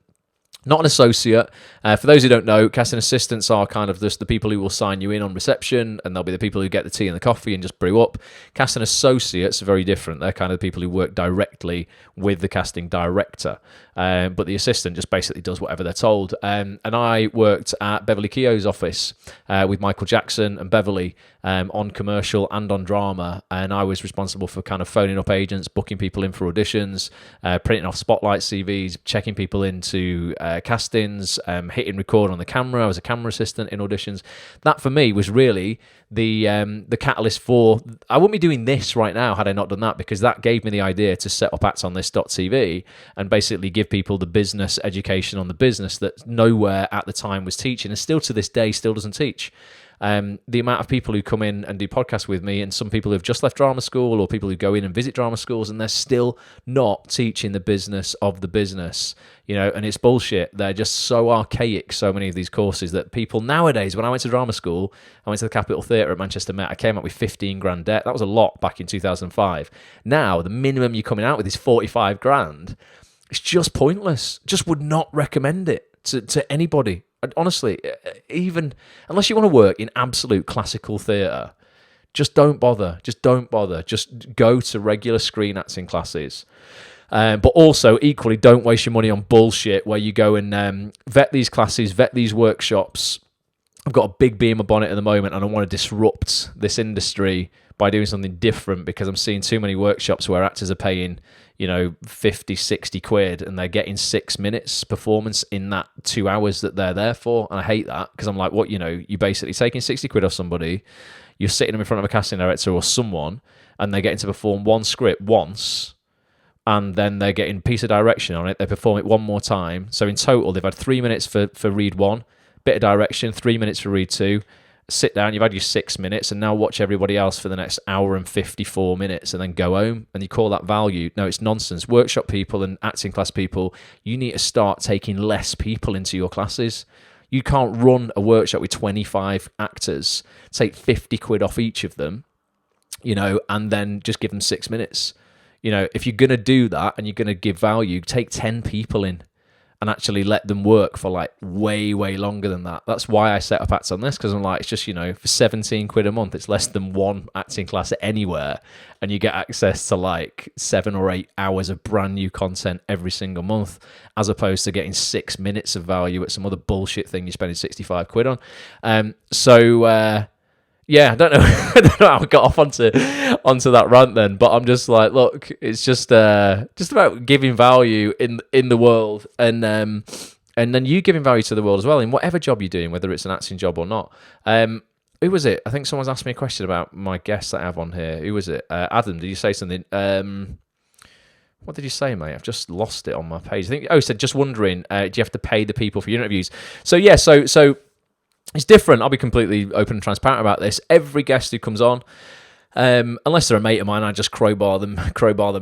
Not an associate. For those who don't know, casting assistants are kind of just the people who will sign you in on reception, and they'll be the people who get the tea and the coffee and just brew up. Casting associates are very different. They're kind of the people who work directly with the casting director. But the assistant just basically does whatever they're told. And I worked at Beverly Keogh's office with Michael Jackson and Beverly on commercial and on drama. And I was responsible for kind of phoning up agents, booking people in for auditions, printing off spotlight CVs, checking people into castings, hitting record on the camera. I was a camera assistant in auditions. That for me was really the catalyst for, I wouldn't be doing this right now had I not done that, because that gave me the idea to set up actsonthis.tv and basically give people the business education on the business that nowhere at the time was teaching, and still to this day still doesn't teach. The amount of people who come in and do podcasts with me, and some people who've just left drama school, or people who go in and visit drama schools, and they're still not teaching the business of the business, and it's bullshit. They're just so archaic, so many of these courses, that people nowadays, when I went to drama school, I went to the Capitol Theatre at Manchester Met, I came out with 15 grand debt. That was a lot back in 2005. Now, the minimum you're coming out with is 45 grand. It's just pointless. Just would not recommend it to anybody. Honestly, even unless you want to work in absolute classical theatre, Just don't bother. Just don't bother. Just go to regular screen acting classes. But also, equally, don't waste your money on bullshit where you go and vet these classes, vet these workshops. I've got a big bee in my bonnet at the moment, and I want to disrupt this industry by doing something different, because I'm seeing too many workshops where actors are paying, 50, 60 quid, and they're getting 6 minutes performance in that 2 hours that they're there for. And I hate that, because I'm like, what, you're basically taking 60 quid off somebody, you're sitting them in front of a casting director or someone, and they're getting to perform one script once, and then they're getting a piece of direction on it. They perform it one more time. So in total, they've had 3 minutes for read one, bit of direction, 3 minutes for read two, sit down, you've had your 6 minutes, and now watch everybody else for the next hour and 54 minutes and then go home, and you call that value. No, it's nonsense. Workshop people and acting class people, you need to start taking less people into your classes. You can't run a workshop with 25 actors, take 50 quid off each of them, and then just give them 6 minutes. If you're going to do that and you're going to give value, take 10 people in and actually let them work for like way, way longer than that. That's why I set up Acts on this, because I'm like, it's just, for 17 quid a month, it's less than one acting class anywhere, and you get access to like 7 or 8 hours of brand new content every single month, as opposed to getting 6 minutes of value at some other bullshit thing you're spending 65 quid on. Yeah, I don't know. I don't know how I got off onto that rant then, but I'm just like, look, it's just about giving value in the world, and then you giving value to the world as well in whatever job you're doing, whether it's an acting job or not. Who was it? I think someone's asked me a question about my guests that I have on here. Who was it? Adam, did you say something? What did you say, mate? I've just lost it on my page. I think. Oh, he said, just wondering, do you have to pay the people for your interviews? So yeah, so. It's different. I'll be completely open and transparent about this. Every guest who comes on, unless they're a mate of mine, I just crowbar them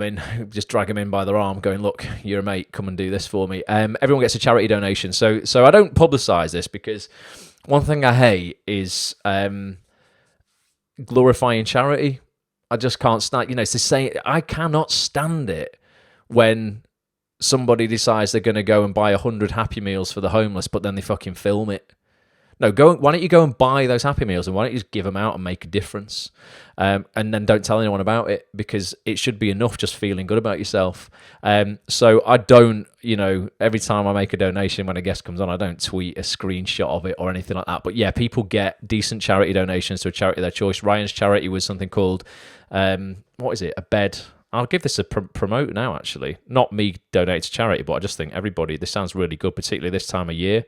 in, just drag them in by their arm, going, look, you're a mate, come and do this for me. Everyone gets a charity donation. So I don't publicise this, because one thing I hate is glorifying charity. I just can't stand, it's the same. I cannot stand it when somebody decides they're going to go and buy 100 Happy Meals for the homeless, but then they fucking film it. No, why don't you go and buy those Happy Meals, and why don't you just give them out and make a difference? And then don't tell anyone about it, because it should be enough just feeling good about yourself. So I don't, every time I make a donation when a guest comes on, I don't tweet a screenshot of it or anything like that. But yeah, people get decent charity donations to a charity of their choice. Ryan's charity was something called, what is it? A bed. I'll give this a promote now, actually. Not me donating to charity, but I just think everybody, this sounds really good, particularly this time of year,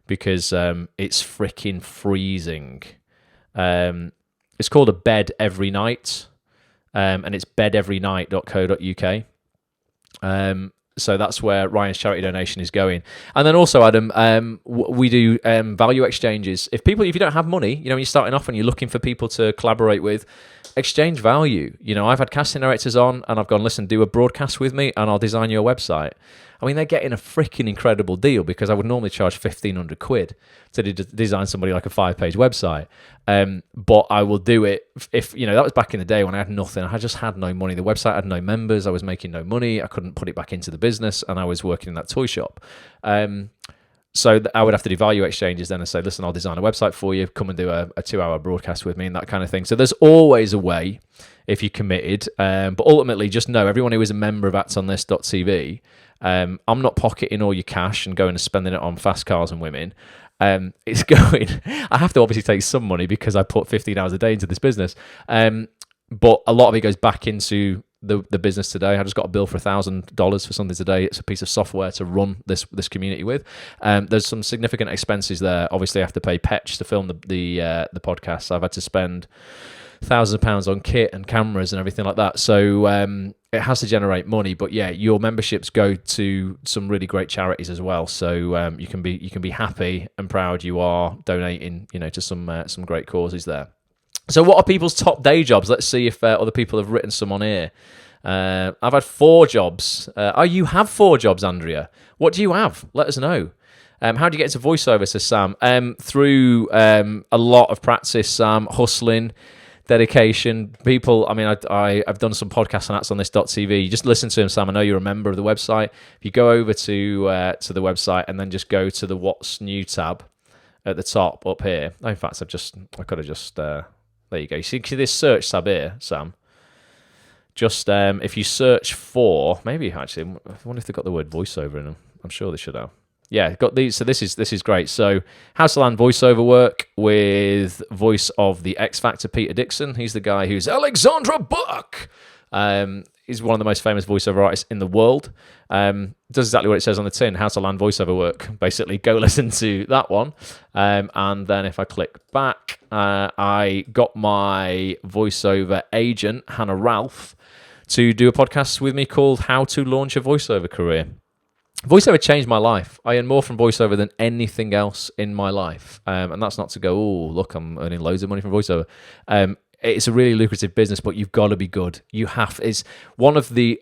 because it's freaking freezing. It's called A Bed Every Night, and it's bedeverynight.co.uk. So that's where Ryan's charity donation is going. And then also, Adam, we do value exchanges. If you don't have money, when you're starting off and you're looking for people to collaborate with, exchange value. I've had casting directors on, and I've gone, listen, do a broadcast with me and I'll design you a website. I mean, they're getting a freaking incredible deal, because I would normally charge 1,500 quid to design somebody like a 5-page website. But I will do it if, that was back in the day when I had nothing. I just had no money. The website had no members. I was making no money. I couldn't put it back into the business, and I was working in that toy shop. So I would have to do value exchanges then and say, listen, I'll design a website for you. Come and do a 2-hour broadcast with me and that kind of thing. So there's always a way if you're committed. But ultimately, just know, everyone who is a member of actsonthis.tv, I'm not pocketing all your cash and going and spending it on fast cars and women. It's going... I have to obviously take some money because I put 15 hours a day into this business. But a lot of it goes back into the business today. I just got a bill for $1,000 for something today. It's a piece of software to run this community with. There's some significant expenses there. Obviously, I have to pay Petch to film the podcast. I've had to spend thousands of pounds on kit and cameras and everything like that. So it has to generate money. But yeah, your memberships go to some really great charities as well. So you can be happy and proud you are donating, to some great causes there. So what are people's top day jobs? Let's see if other people have written some on here. I've had 4 jobs. You have 4 jobs, Andrea. What do you have? Let us know. How do you get into voiceover, says Sam? Through a lot of practice, Sam, hustling, dedication. People, I mean, I've done some podcasts on actsonthis.tv. You just listen to them, Sam. I know you're a member of the website. If you go over to the website and then just go to the What's New tab at the top up here. In fact, I could have just... There you go. You see this search tab here, Sam? Just if you search for, maybe actually, I wonder if they've got the word voiceover in them. I'm sure they should have. Yeah, got these. So this is great. So House of Land voiceover work with voice of the X Factor, Peter Dixon. He's the guy who's Alexandra Buck. He's one of the most famous voiceover artists in the world. Does exactly what it says on the tin. House of Land voiceover work. Basically, go listen to that one. And then if I click back, I got my voiceover agent, Hannah Ralph, to do a podcast with me called How to Launch a Voiceover Career. Voiceover changed my life. I earn more from voiceover than anything else in my life. And that's not to go, oh, look, I'm earning loads of money from voiceover. It's a really lucrative business, but you've got to be good. You have. It's one of the,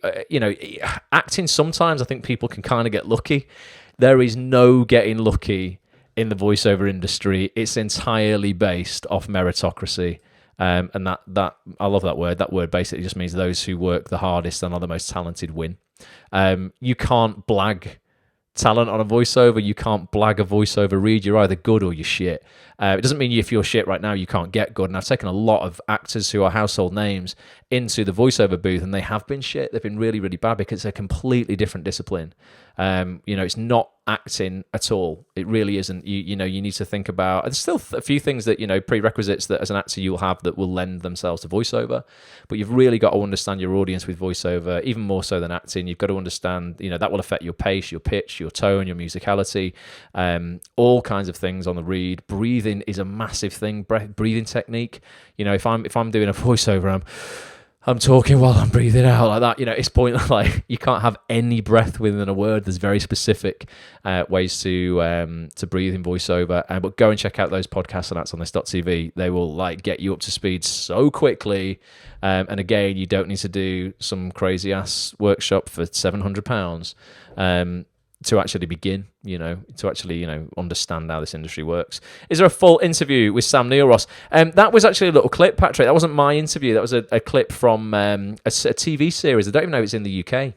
acting sometimes I think people can kind of get lucky. There is no getting lucky in the voiceover industry. It's entirely based off meritocracy. And that I love that word. That word basically just means those who work the hardest and are the most talented win. You can't blag talent on a voiceover. You can't blag a voiceover read. You're either good or you're shit. It doesn't mean if you're shit right now, you can't get good. And I've taken a lot of actors who are household names into the voiceover booth, and they have been shit. They've been really, really bad because it's a completely different discipline. It's not acting at all. It really isn't. You need to think about. There's still a few things that prerequisites that as an actor you'll have that will lend themselves to voiceover, but you've really got to understand your audience with voiceover, even more so than acting. You've got to understand, that will affect your pace, your pitch, your tone, your musicality, all kinds of things on the read. Breathing is a massive thing. Breathing technique. If I'm doing a voiceover, I'm talking while I'm breathing out like that. It's pointless. Like, you can't have any breath within a word. There's very specific ways to breathe in voiceover. But go and check out those podcasts and that's on this.tv. They will get you up to speed so quickly. And again, you don't need to do some crazy ass workshop for £700 to actually begin. To actually understand how this industry works. Is there a full interview with Sam Neill Ross? That was actually a little clip, Patrick. That wasn't my interview. That was a clip from a TV series. I don't even know if it's in the UK.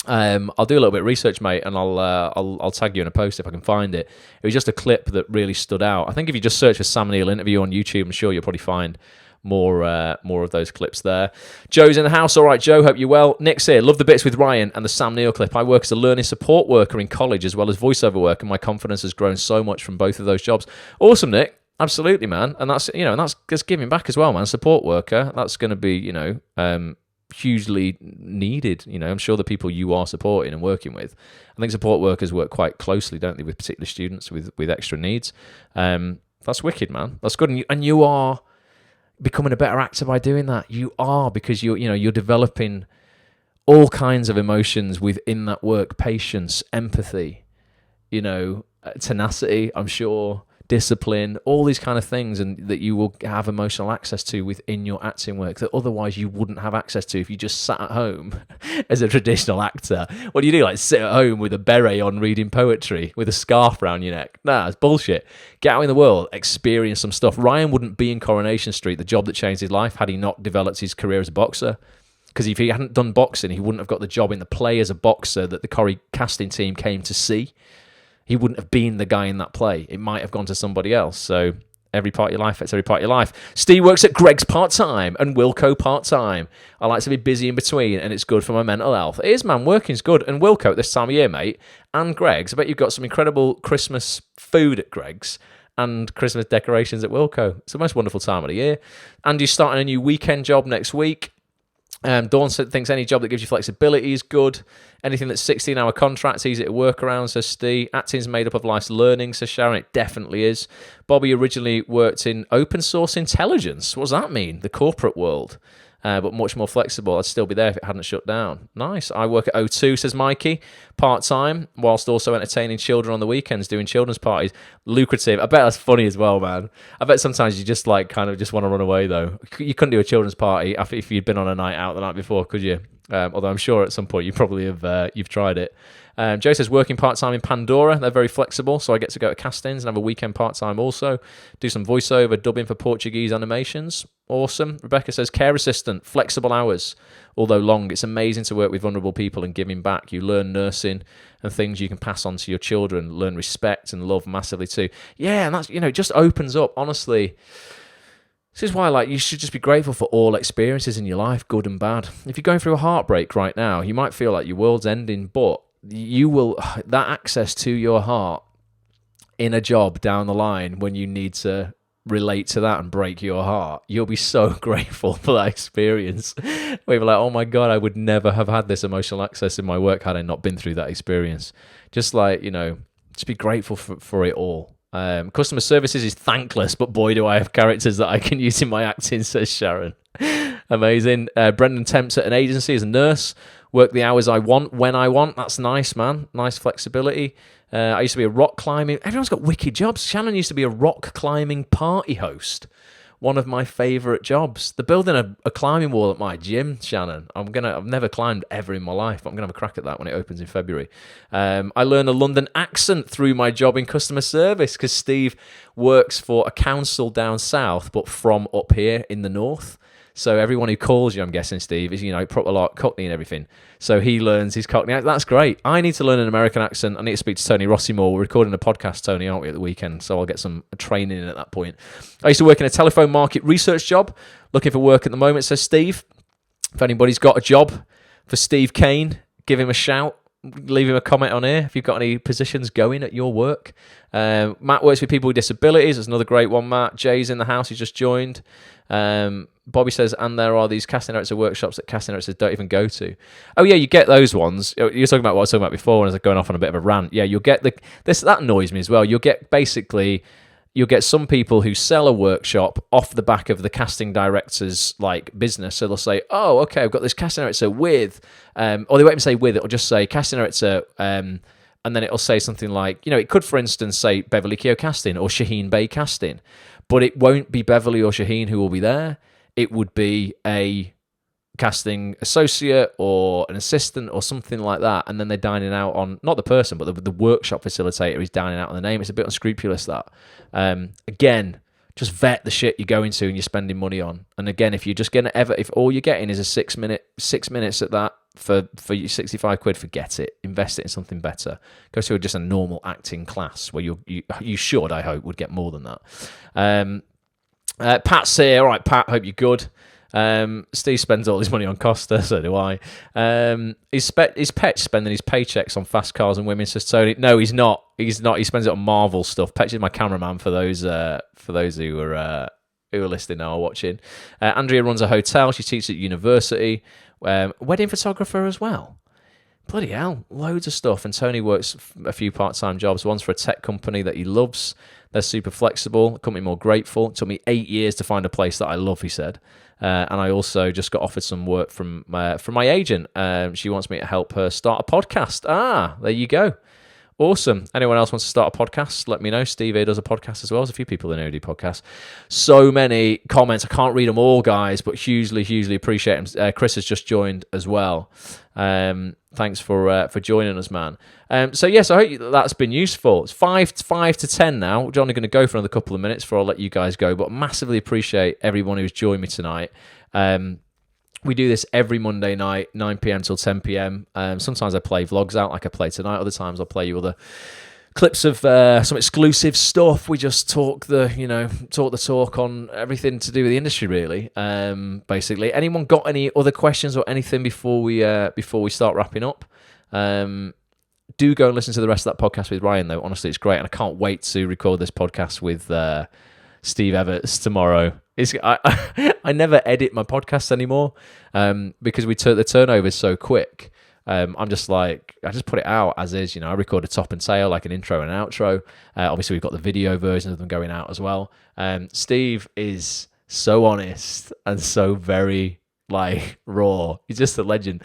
I'll do a little bit of research, mate, and I'll tag you in a post if I can find it. It was just a clip that really stood out. I think if you just search for Sam Neill interview on YouTube, I'm sure you'll probably find more of those clips there. Joe's in the house. All right, Joe, hope you're well. Nick's here. Love the bits with Ryan and the Sam Neill clip. I work as a learning support worker in college as well as voiceover work, and my confidence has grown so much from both of those jobs. Awesome, Nick. Absolutely, man. And that's just giving back as well, man. Support worker. That's going to be hugely needed. I'm sure the people you are supporting and working with. I think support workers work quite closely, don't they, with particular students with extra needs. That's wicked, man. That's good, and you are becoming a better actor by doing that. You are, because you're developing all kinds of emotions within that work: patience, empathy, tenacity, I'm sure, discipline, all these kind of things, and that you will have emotional access to within your acting work that otherwise you wouldn't have access to if you just sat at home as a traditional actor. What do you do? Like sit at home with a beret on reading poetry with a scarf around your neck? Nah, it's bullshit. Get out in the world, experience some stuff. Ryan wouldn't be in Coronation Street, the job that changed his life, had he not developed his career as a boxer. Because if he hadn't done boxing, he wouldn't have got the job in the play as a boxer that the Corrie casting team came to see. He wouldn't have been the guy in that play. It might have gone to somebody else. So every part of your life affects every part of your life. Steve works at Greg's part-time and Wilco part-time. I like to be busy in between, and it's good for my mental health. It is, man. Working's good. And Wilco at this time of year, mate, and Greg's, I bet you've got some incredible Christmas food at Greg's and Christmas decorations at Wilco. It's the most wonderful time of the year. And you're starting a new weekend job next week. Dawn thinks any job that gives you flexibility is good. Anything that's 16-hour contracts, easy to work around, says Steve. Acting's made up of life's learning, says Sharon. It definitely is. Bobby originally worked in open source intelligence. What does that mean? The corporate world. But much more flexible. I'd still be there if it hadn't shut down. Nice. I work at O2, says Mikey, part-time, whilst also entertaining children on the weekends, doing children's parties. Lucrative. I bet that's funny as well, man. I bet sometimes you just kind of just want to run away, though. You couldn't do a children's party if you'd been on a night out the night before, could you? Although I'm sure at some point you probably have you've tried it. Joe says working part-time in Pandora. They're very flexible, so I get to go to castings and have a weekend part-time also. Do some voiceover, dubbing for Portuguese animations. Awesome. Rebecca says care assistant, flexible hours, although long. It's amazing to work with vulnerable people and giving back. You learn nursing and things you can pass on to your children. Learn respect and love massively too. Yeah, and that's, it just opens up, honestly. This is why, like, you should just be grateful for all experiences in your life, good and bad. If you're going through a heartbreak right now, you might feel like your world's ending, but you will, that access to your heart in a job down the line when you need to relate to that and break your heart, you'll be so grateful for that experience. Where you're like, oh my God, I would never have had this emotional access in my work had I not been through that experience. Just like, just be grateful for it all. Customer services is thankless, but boy, do I have characters that I can use in my acting, says Sharon. Amazing. Brendan temps at an agency as a nurse. Work the hours I want, when I want. That's nice, man. Nice flexibility. I used to be a rock climbing. Everyone's got wicked jobs. Shannon used to be a rock climbing party host. One of my favourite jobs. They're building a climbing wall at my gym, Shannon. I've never climbed ever in my life, but I'm going to have a crack at that when it opens in February. I learned a London accent through my job in customer service because Steve works for a council down south, but from up here in the north. So everyone who calls you, I'm guessing, Steve, is, proper like Cockney and everything. So he learns his Cockney accent. That's great. I need to learn an American accent. I need to speak to Tony Rossi more. We're recording a podcast, Tony, aren't we, at the weekend? So I'll get some training in at that point. I used to work in a telephone market research job. Looking for work at the moment, says Steve. If anybody's got a job for Steve Kane, give him a shout. Leave him a comment on here if you've got any positions going at your work. Matt works with people with disabilities. That's another great one, Matt. Jay's in the house. He's just joined. Bobby says, and there are these casting director workshops that casting directors don't even go to. Oh, yeah, you get those ones. You're talking about what I was talking about before when I was going off on a bit of a rant. Yeah, you'll get that annoys me as well. You'll get some people who sell a workshop off the back of the casting director's like business. So they'll say, oh, okay, I've got this casting director with, or they won't even say with, it'll just say casting director, and then it'll say something like, it could, for instance, say Beverly Keogh Casting or Shaheen Bay Casting, but it won't be Beverly or Shaheen who will be there. It would be a casting associate or an assistant or something like that, and then they're dining out on, not the person, but the workshop facilitator is dining out on the name. It's a bit unscrupulous, that. Again, just vet the shit you're going to and you're spending money on. And again, if you're just going to if all you're getting is a 6 minutes at that for your 65 quid, forget it. Invest it in something better. Go to just a normal acting class where you should, I hope, would get more than that. Pat's here. All right, Pat, hope you're good. Steve spends all his money on Costa, so do I. His Pet's spending his paychecks on fast cars and women, says Tony. No, he's not. He's not. He spends it on Marvel stuff. Petch is my cameraman for those who are listening now or watching. Andrea runs a hotel. She teaches at university. Wedding photographer as well. Bloody hell, loads of stuff. And Tony works a few part-time jobs. One's for a tech company that he loves. They're super flexible. Couldn't be more grateful. It took me 8 years to find a place that I love, he said. And I also just got offered some work from my agent. She wants me to help her start a podcast. There you go. Awesome. Anyone else wants to start a podcast? Let me know. Steve here does a podcast as well. There's a few people in here who do podcasts. So many comments. I can't read them all, guys, but hugely, hugely appreciate them. Chris has just joined as well. Thanks for joining us, man. So yes, I hope that's been useful. It's 5 to 10 now. We're only going to go for another couple of minutes before I'll let you guys go, but massively appreciate everyone who's joined me tonight. We do this every Monday night, 9 p.m. till 10 p.m. Sometimes I play vlogs out like I play tonight. Other times I'll play you other clips of some exclusive stuff. We just talk the talk on everything to do with the industry, really. Basically, anyone got any other questions or anything before we start wrapping up? Do go and listen to the rest of that podcast with Ryan, though. Honestly, it's great, and I can't wait to record this podcast with Steve Everts tomorrow. I never edit my podcasts anymore because the turnover is so quick. I'm just like, I just put it out as is. I record a top and tail, like an intro and an outro. Obviously, we've got the video version of them going out as well. Steve is so honest and so very raw. He's just a legend.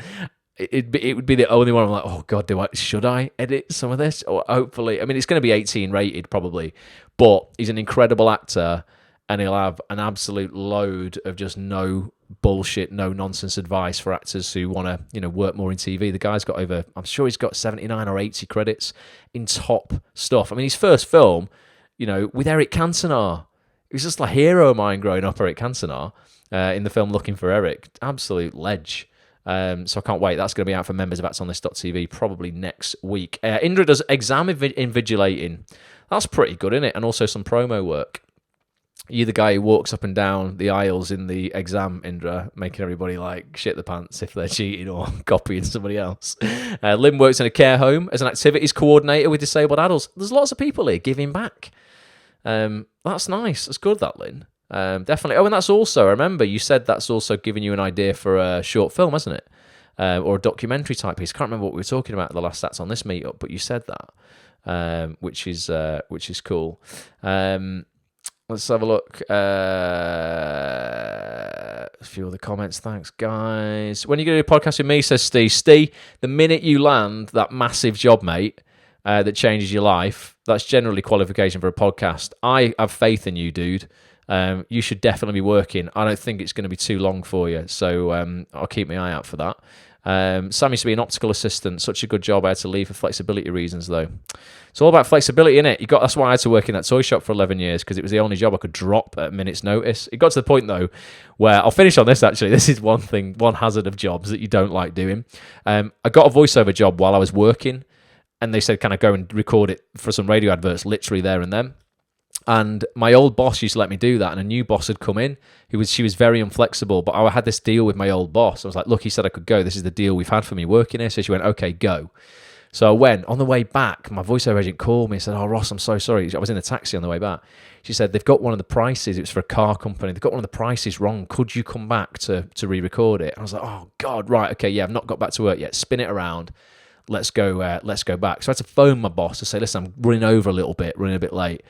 It would be the only one I'm like, oh God, should I edit some of this? Or hopefully, it's going to be 18 rated probably, but he's an incredible actor and he'll have an absolute load of just no bullshit, no nonsense advice for actors who want to, work more in TV. The guy's got I'm sure he's got 79 or 80 credits in top stuff. His first film, with Eric Cantona, he was just a hero of mine growing up, Eric Cantona, in the film Looking for Eric. Absolute ledge. So I can't wait. That's going to be out for members of actsonthis.tv probably next week. Indra does exam invigilating. That's pretty good, isn't it? And also some promo work. You're the guy who walks up and down the aisles in the exam, Indra, making everybody like shit the pants if they're cheating or copying somebody else. Lynn works in a care home as an activities coordinator with disabled adults. There's lots of people here giving back. That's nice. That's good, that, Lynn. Definitely. Oh, and that's also, I remember you said that's also giving you an idea for a short film, hasn't it? Or a documentary type piece. Can't remember what we were talking about at the last Stats on This meetup, but you said that, which is cool. Let's have a look. A few other comments. Thanks, guys. When are you going to do a podcast with me, says Steve. Steve, the minute you land that massive job, mate, that changes your life, that's generally qualification for a podcast. I have faith in you, dude. You should definitely be working. I don't think it's going to be too long for you, so I'll keep my eye out for that. Sam used to be an optical assistant. Such a good job. I had to leave for flexibility reasons, though. It's all about flexibility, innit? That's why I had to work in that toy shop for 11 years, because it was the only job I could drop at a minute's notice. It got to the point, though, where I'll finish on this, actually. This is one hazard of jobs that you don't like doing. I got a voiceover job while I was working, and they said, can I go and record it for some radio adverts literally there and then? And my old boss used to let me do that, and a new boss had come in. She was very inflexible, but I had this deal with my old boss. I was like, look, he said I could go. This is the deal we've had for me working here. So she went, okay, go. So I went. On the way back, my voiceover agent called me and said, oh, Ross, I'm so sorry. I was in a taxi on the way back. She said, they've got one of the prices. It was for a car company. They've got one of the prices wrong. Could you come back to re-record it? And I was like, oh, God, right. Okay, yeah, I've not got back to work yet. Spin it around. Let's go back. So I had to phone my boss to say, listen, I'm running over a little bit, running a bit late.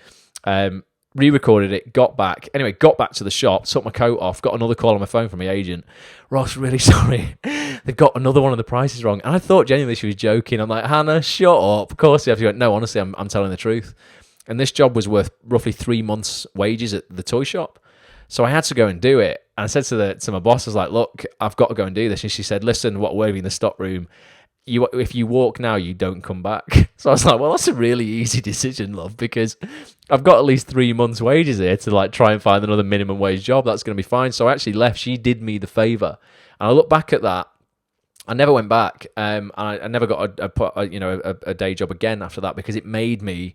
Re-recorded it, got back to the shop, took my coat off, got another call on my phone from my agent. Ross, really sorry. They've got another one of the prices wrong. And I thought genuinely she was joking. I'm like, Hannah, shut up. Of course, she went, no, honestly, I'm telling the truth. And this job was worth roughly 3 months' wages at the toy shop. So I had to go and do it. And I said to my boss, I was like, look, I've got to go and do this. And she said, listen, what we're in the stock room, if you walk now, you don't come back. So I was like, well, that's a really easy decision, love, because I've got at least 3 months' wages here to like try and find another minimum wage job. That's going to be fine. So I actually left. She did me the favor, and I look back at that. I never went back, and I never got a day job again after that, because it made me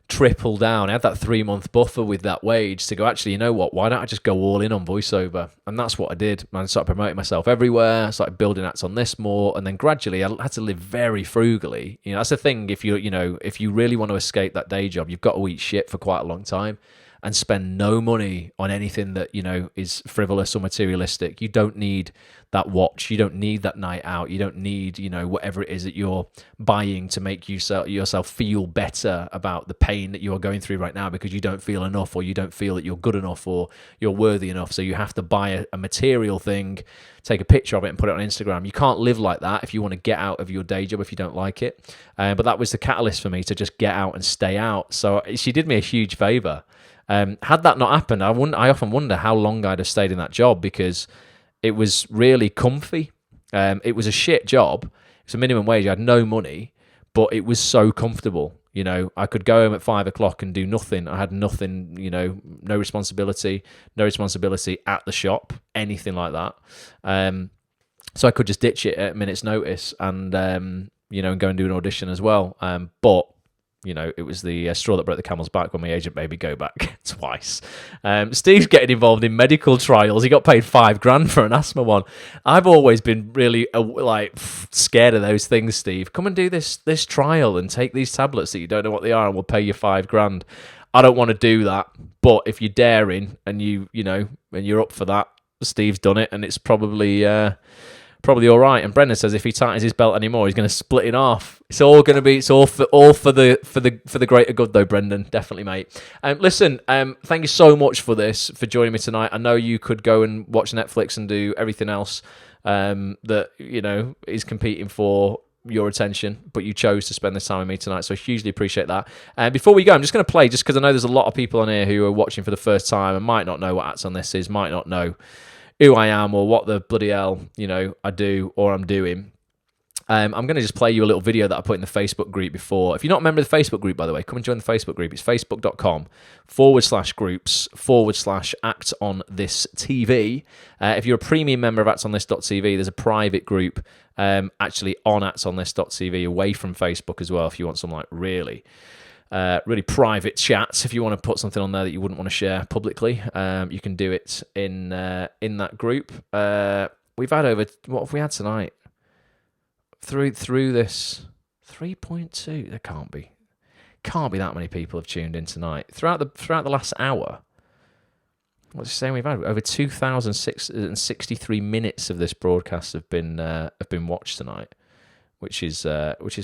triple down. I had that 3 month buffer with that wage to go, actually, you know what, why don't I just go all in on voiceover? And that's what I did. I started promoting myself everywhere. I started building acts on this more, and then gradually I had to live very frugally. That's the thing. If you really want to escape that day job, you've got to eat shit for quite a long time and spend no money on anything that is frivolous or materialistic. You don't need that watch. You don't need that night out. You don't need whatever it is that you're buying to make yourself feel better about the pain that you are going through right now, because you don't feel enough, or you don't feel that you're good enough or you're worthy enough. So you have to buy a material thing, take a picture of it and put it on Instagram. You can't live like that if you want to get out of your day job if you don't like it. But that was the catalyst for me to just get out and stay out. So she did me a huge favor. Had that not happened, I often wonder how long I'd have stayed in that job, because it was really comfy. It was a shit job. It was a minimum wage. I had no money, but it was so comfortable. I could go home at 5 o'clock and do nothing. I had nothing, no responsibility at the shop, anything like that. So I could just ditch it at a minute's notice and and go and do an audition as well. But it was the straw that broke the camel's back when my agent made me go back twice. Steve's getting involved in medical trials. He got paid $5,000 for an asthma one. I've always been really scared of those things, Steve. Come and do this trial and take these tablets that you don't know what they are, and we'll pay you $5,000. I don't want to do that, but if you're daring and and you're up for that, Steve's done it, and it's probably all right. And Brendan says if he tightens his belt anymore, he's going to split it off. It's all for the greater good, though, Brendan. Definitely, mate. Listen, thank you so much for joining me tonight. I know you could go and watch Netflix and do everything else that is competing for your attention, but you chose to spend this time with me tonight, so hugely appreciate that. Before we go, I'm just going to play, just because I know there's a lot of people on here who are watching for the first time and might not know what Acts on This is, might not know who I am or what the bloody hell, I do or I'm doing. I'm going to just play you a little video that I put in the Facebook group before. If you're not a member of the Facebook group, by the way, come and join the Facebook group. It's facebook.com/groups/Act on This TV. If you're a premium member of actsonthis.tv, there's a private group actually on actsonthis.tv away from Facebook as well, if you want some really really private chats. If you want to put something on there that you wouldn't want to share publicly, you can do it in that group. We've had over, what have we had tonight? Through this 3.2. There can't be that many people have tuned in tonight throughout the last hour. What's it saying? We've had over 2,663 minutes of this broadcast have been watched tonight, which is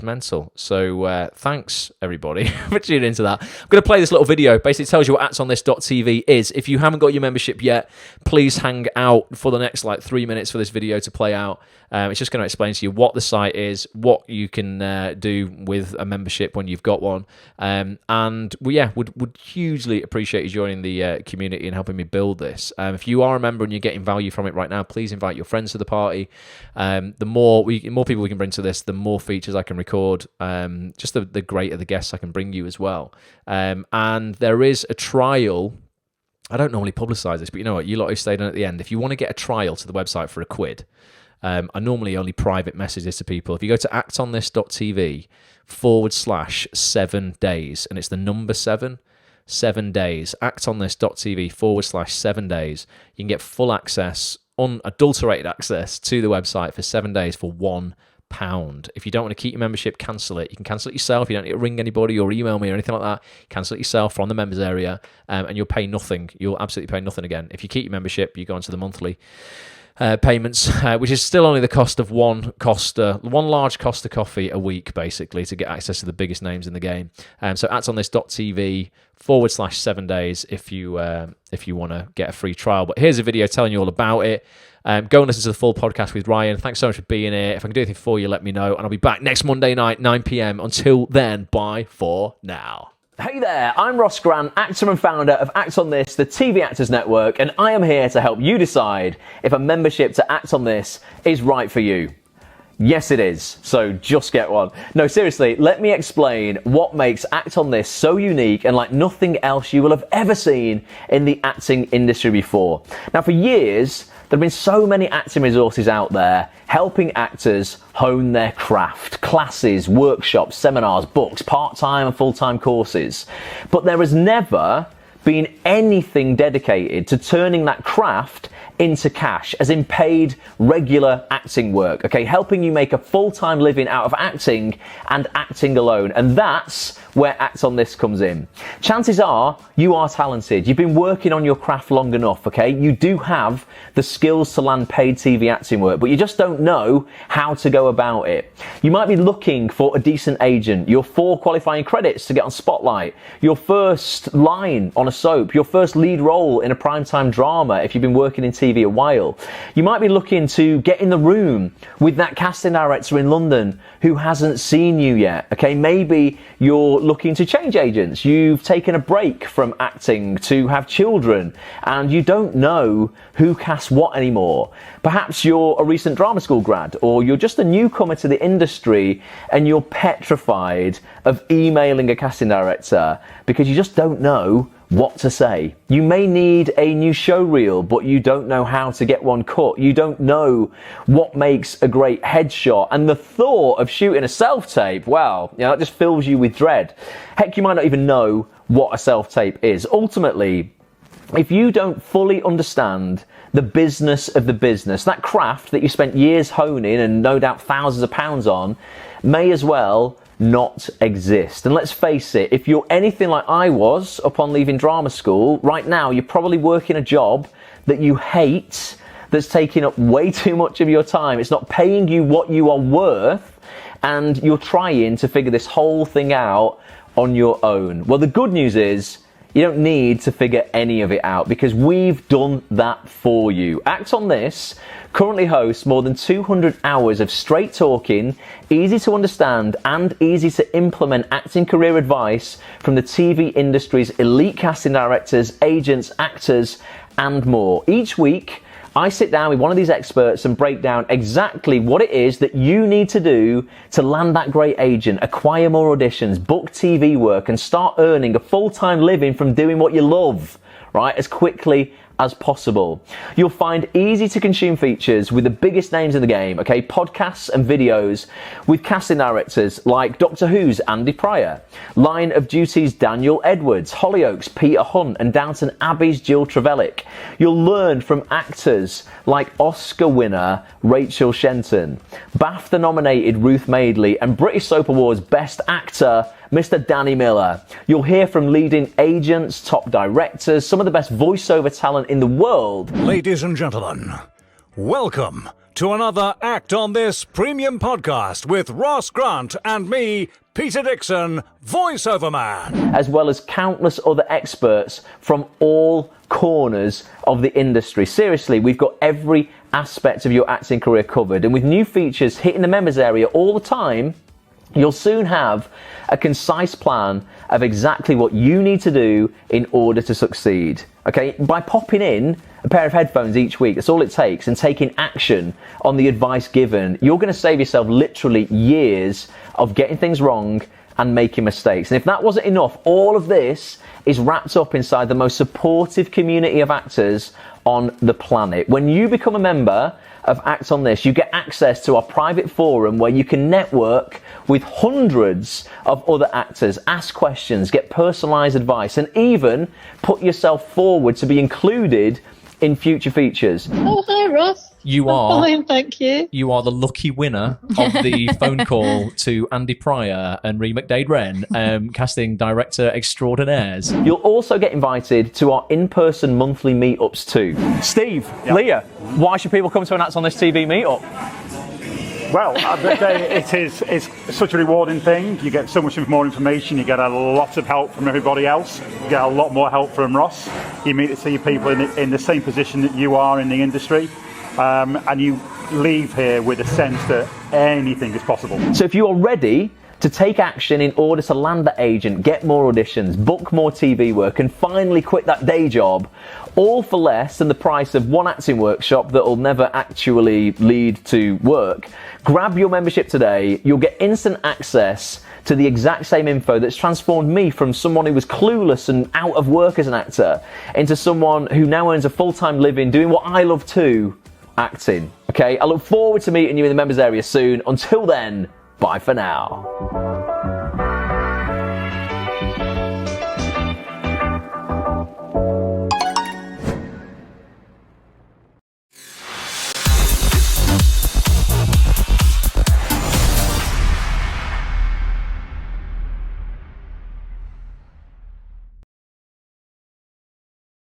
mental. So thanks everybody for tuning into that. I'm going to play this little video. Basically, it tells you what actsonthis.tv is. If you haven't got your membership yet, please hang out for the next 3 minutes for this video to play out. It's just going to explain to you what the site is, what you can do with a membership when you've got one, and would hugely appreciate you joining the community and helping me build this. If you are a member and you're getting value from it right now, please invite your friends to the party. The more people we can bring to this, the more features I can record, just the greater the guests I can bring you as well. And there is a trial. I don't normally publicise this, but you know what? You lot who stayed on at the end, if you want to get a trial to the website for £1, I normally only private message this to people. If you go to actonthis.tv/7 days, and it's the number 7 days, actonthis.tv/7 days, you can get full access, unadulterated access to the website for 7 days for £1. If you don't want to keep your membership, cancel it. You can cancel it yourself. You don't need to ring anybody or email me or anything like that. Cancel it yourself from the members area, and you'll pay nothing. You'll absolutely pay nothing again. If you keep your membership, you go into the monthly payments, which is still only the cost of one large Costa coffee a week, basically, to get access to the biggest names in the game. So actonthis.tv/7 days if you want to get a free trial. But here's a video telling you all about it. Go and listen to the full podcast with Ryan. Thanks so much for being here. If I can do anything for you, let me know. And I'll be back next Monday night, 9 p.m. Until then, bye for now. Hey there, I'm Ross Grant, actor and founder of Act On This, the TV Actors Network, and I am here to help you decide if a membership to Act On This is right for you. Yes, it is, so just get one. No, seriously, let me explain what makes Act On This so unique and like nothing else you will have ever seen in the acting industry before. Now, for years, there have been so many acting resources out there helping actors hone their craft. Classes, workshops, seminars, books, part-time and full-time courses. But there has never been anything dedicated to turning that craft into cash, as in paid regular acting work, okay, helping you make a full-time living out of acting and acting alone. And that's where Act On This comes in. Chances are you are talented. You've been working on your craft long enough, okay? You do have the skills to land paid TV acting work, but you just don't know how to go about it. You might be looking for a decent agent, your 4 qualifying credits to get on Spotlight, your first line on a soap, your first lead role in a primetime drama if you've been working in TV a while. You might be looking to get in the room with that casting director in London who hasn't seen you yet, okay? Maybe you're looking to change agents. You've taken a break from acting to have children and you don't know who casts what anymore. Perhaps you're a recent drama school grad, or you're just a newcomer to the industry and you're petrified of emailing a casting director because you just don't know what to say. You may need a new show reel, but you don't know how to get one cut. You don't know what makes a great headshot. And the thought of shooting a self-tape, well, that just fills you with dread. Heck, you might not even know what a self-tape is. Ultimately, if you don't fully understand the business of the business, that craft that you spent years honing and no doubt thousands of pounds on, may as well not exist. And let's face it, if you're anything like I was upon leaving drama school, right now you're probably working a job that you hate, that's taking up way too much of your time. It's not paying you what you are worth, and you're trying to figure this whole thing out on your own. Well, the good news is you don't need to figure any of it out because we've done that for you. Act On This currently hosts more than 200 hours of straight talking, easy to understand and easy to implement acting career advice from the TV industry's elite casting directors, agents, actors and more. Each week, I sit down with one of these experts and break down exactly what it is that you need to do to land that great agent, acquire more auditions, book TV work, and start earning a full-time living from doing what you love, right, as quickly as possible. You'll find easy to consume features with the biggest names in the game, okay? Podcasts and videos with casting directors like Doctor Who's Andy Pryor, Line of Duty's Daniel Edwards, Hollyoaks' Peter Hunt, and Downton Abbey's Jill Trevelyan. You'll learn from actors like Oscar winner Rachel Shenton, BAFTA nominated Ruth Madeley, and British Soap Awards Best Actor Mr. Danny Miller. You'll hear from leading agents, top directors, some of the best voiceover talent in the world. Ladies and gentlemen, welcome to another Act on This premium podcast with Ross Grant and me, Peter Dixon, voiceover man. As well as countless other experts from all corners of the industry. Seriously, we've got every aspect of your acting career covered, and with new features hitting the members area all the time, you'll soon have a concise plan of exactly what you need to do in order to succeed. Okay, by popping in a pair of headphones each week, that's all it takes, and taking action on the advice given, you're going to save yourself literally years of getting things wrong and making mistakes. And if that wasn't enough, all of this is wrapped up inside the most supportive community of actors on the planet. When you become a member of Act on This, you get access to our private forum where you can network with hundreds of other actors, ask questions, get personalised advice, and even put yourself forward to be included in future features. Oh, hi, Ross. You I'm are fine, thank you. You are the lucky winner of the phone call to Andy Pryor and Ree McDade-Wren, casting director extraordinaires. You'll also get invited to our in-person monthly meetups too. Steve, Leah, why should people come to an Act on This TV meetup? Well, it's such a rewarding thing. You get so much more information. You get a lot of help from everybody else. You get a lot more help from Ross. You meet to see people in the same position that you are in the industry. And you leave here with a sense that anything is possible. So if you are ready to take action in order to land that agent, get more auditions, book more TV work, and finally quit that day job, all for less than the price of one acting workshop that will never actually lead to work, grab your membership today. You'll get instant access to the exact same info that's transformed me from someone who was clueless and out of work as an actor into someone who now earns a full-time living doing what I love too, acting. Okay, I look forward to meeting you in the members area soon. Until then, bye for now.